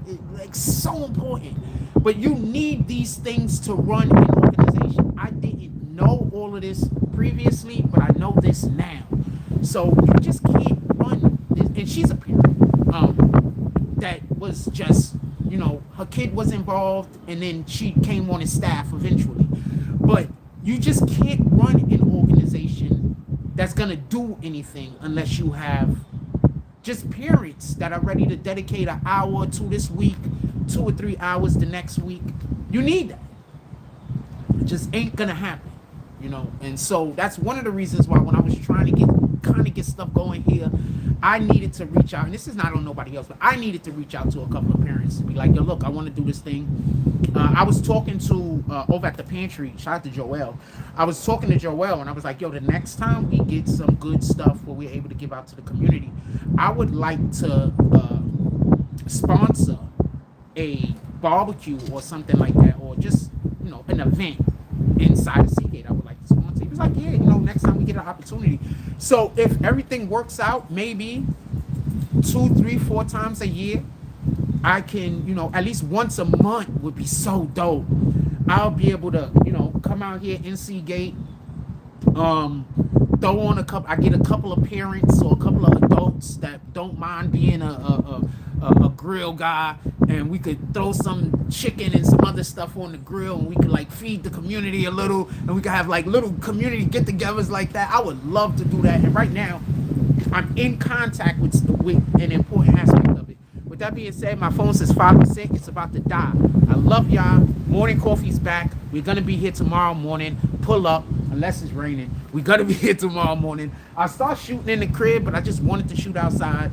so important. But you need these things to run an organization. I didn't know all of this previously, but I know this now. So you just can't run this. And she's a parent that was just, her kid was involved and then she came on as staff eventually. But you just can't run an organization that's gonna do anything unless you have just parents that are ready to dedicate an hour or two this week, 2 or 3 hours the next week. You need that. It just ain't gonna happen, And so that's one of the reasons why when I was trying to get stuff going here, I needed to reach out. And this is not on nobody else, but I needed to reach out to a couple of parents to be like, yo, look, I want to do this thing. I was talking to over at the pantry. Shout out to Joel. I was talking to Joel, and I was like, yo, the next time we get some good stuff where we're able to give out to the community, I would like to sponsor a barbecue or something like that, or just an event inside of Seagate. I would like to sponsor. He was like, yeah, next time we get an opportunity. So if everything works out, maybe 2, 3, 4 times a year, I can, at least once a month would be so dope. I'll be able to, come out here in Seagate, throw on I get a couple of parents or a couple of adults that don't mind being a grill guy, and we could throw some chicken and some other stuff on the grill, and we could like feed the community a little, and we could have like little community get-togethers like that. I would love to do that, and right now I'm in contact with an important aspect of it. With that being said, my phone says 5%. It's about to die. I love y'all. Morning coffee's back. We're gonna be here tomorrow morning. Pull up, unless it's raining. We're gonna be here tomorrow morning. I start shooting in the crib, but I just wanted to shoot outside.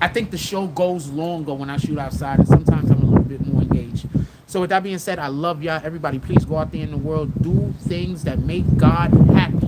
I think the show goes longer when I shoot outside, and sometimes I'm a little bit more engaged. So with that being said, I love y'all. Everybody, please go out there in the world, do things that make God happy.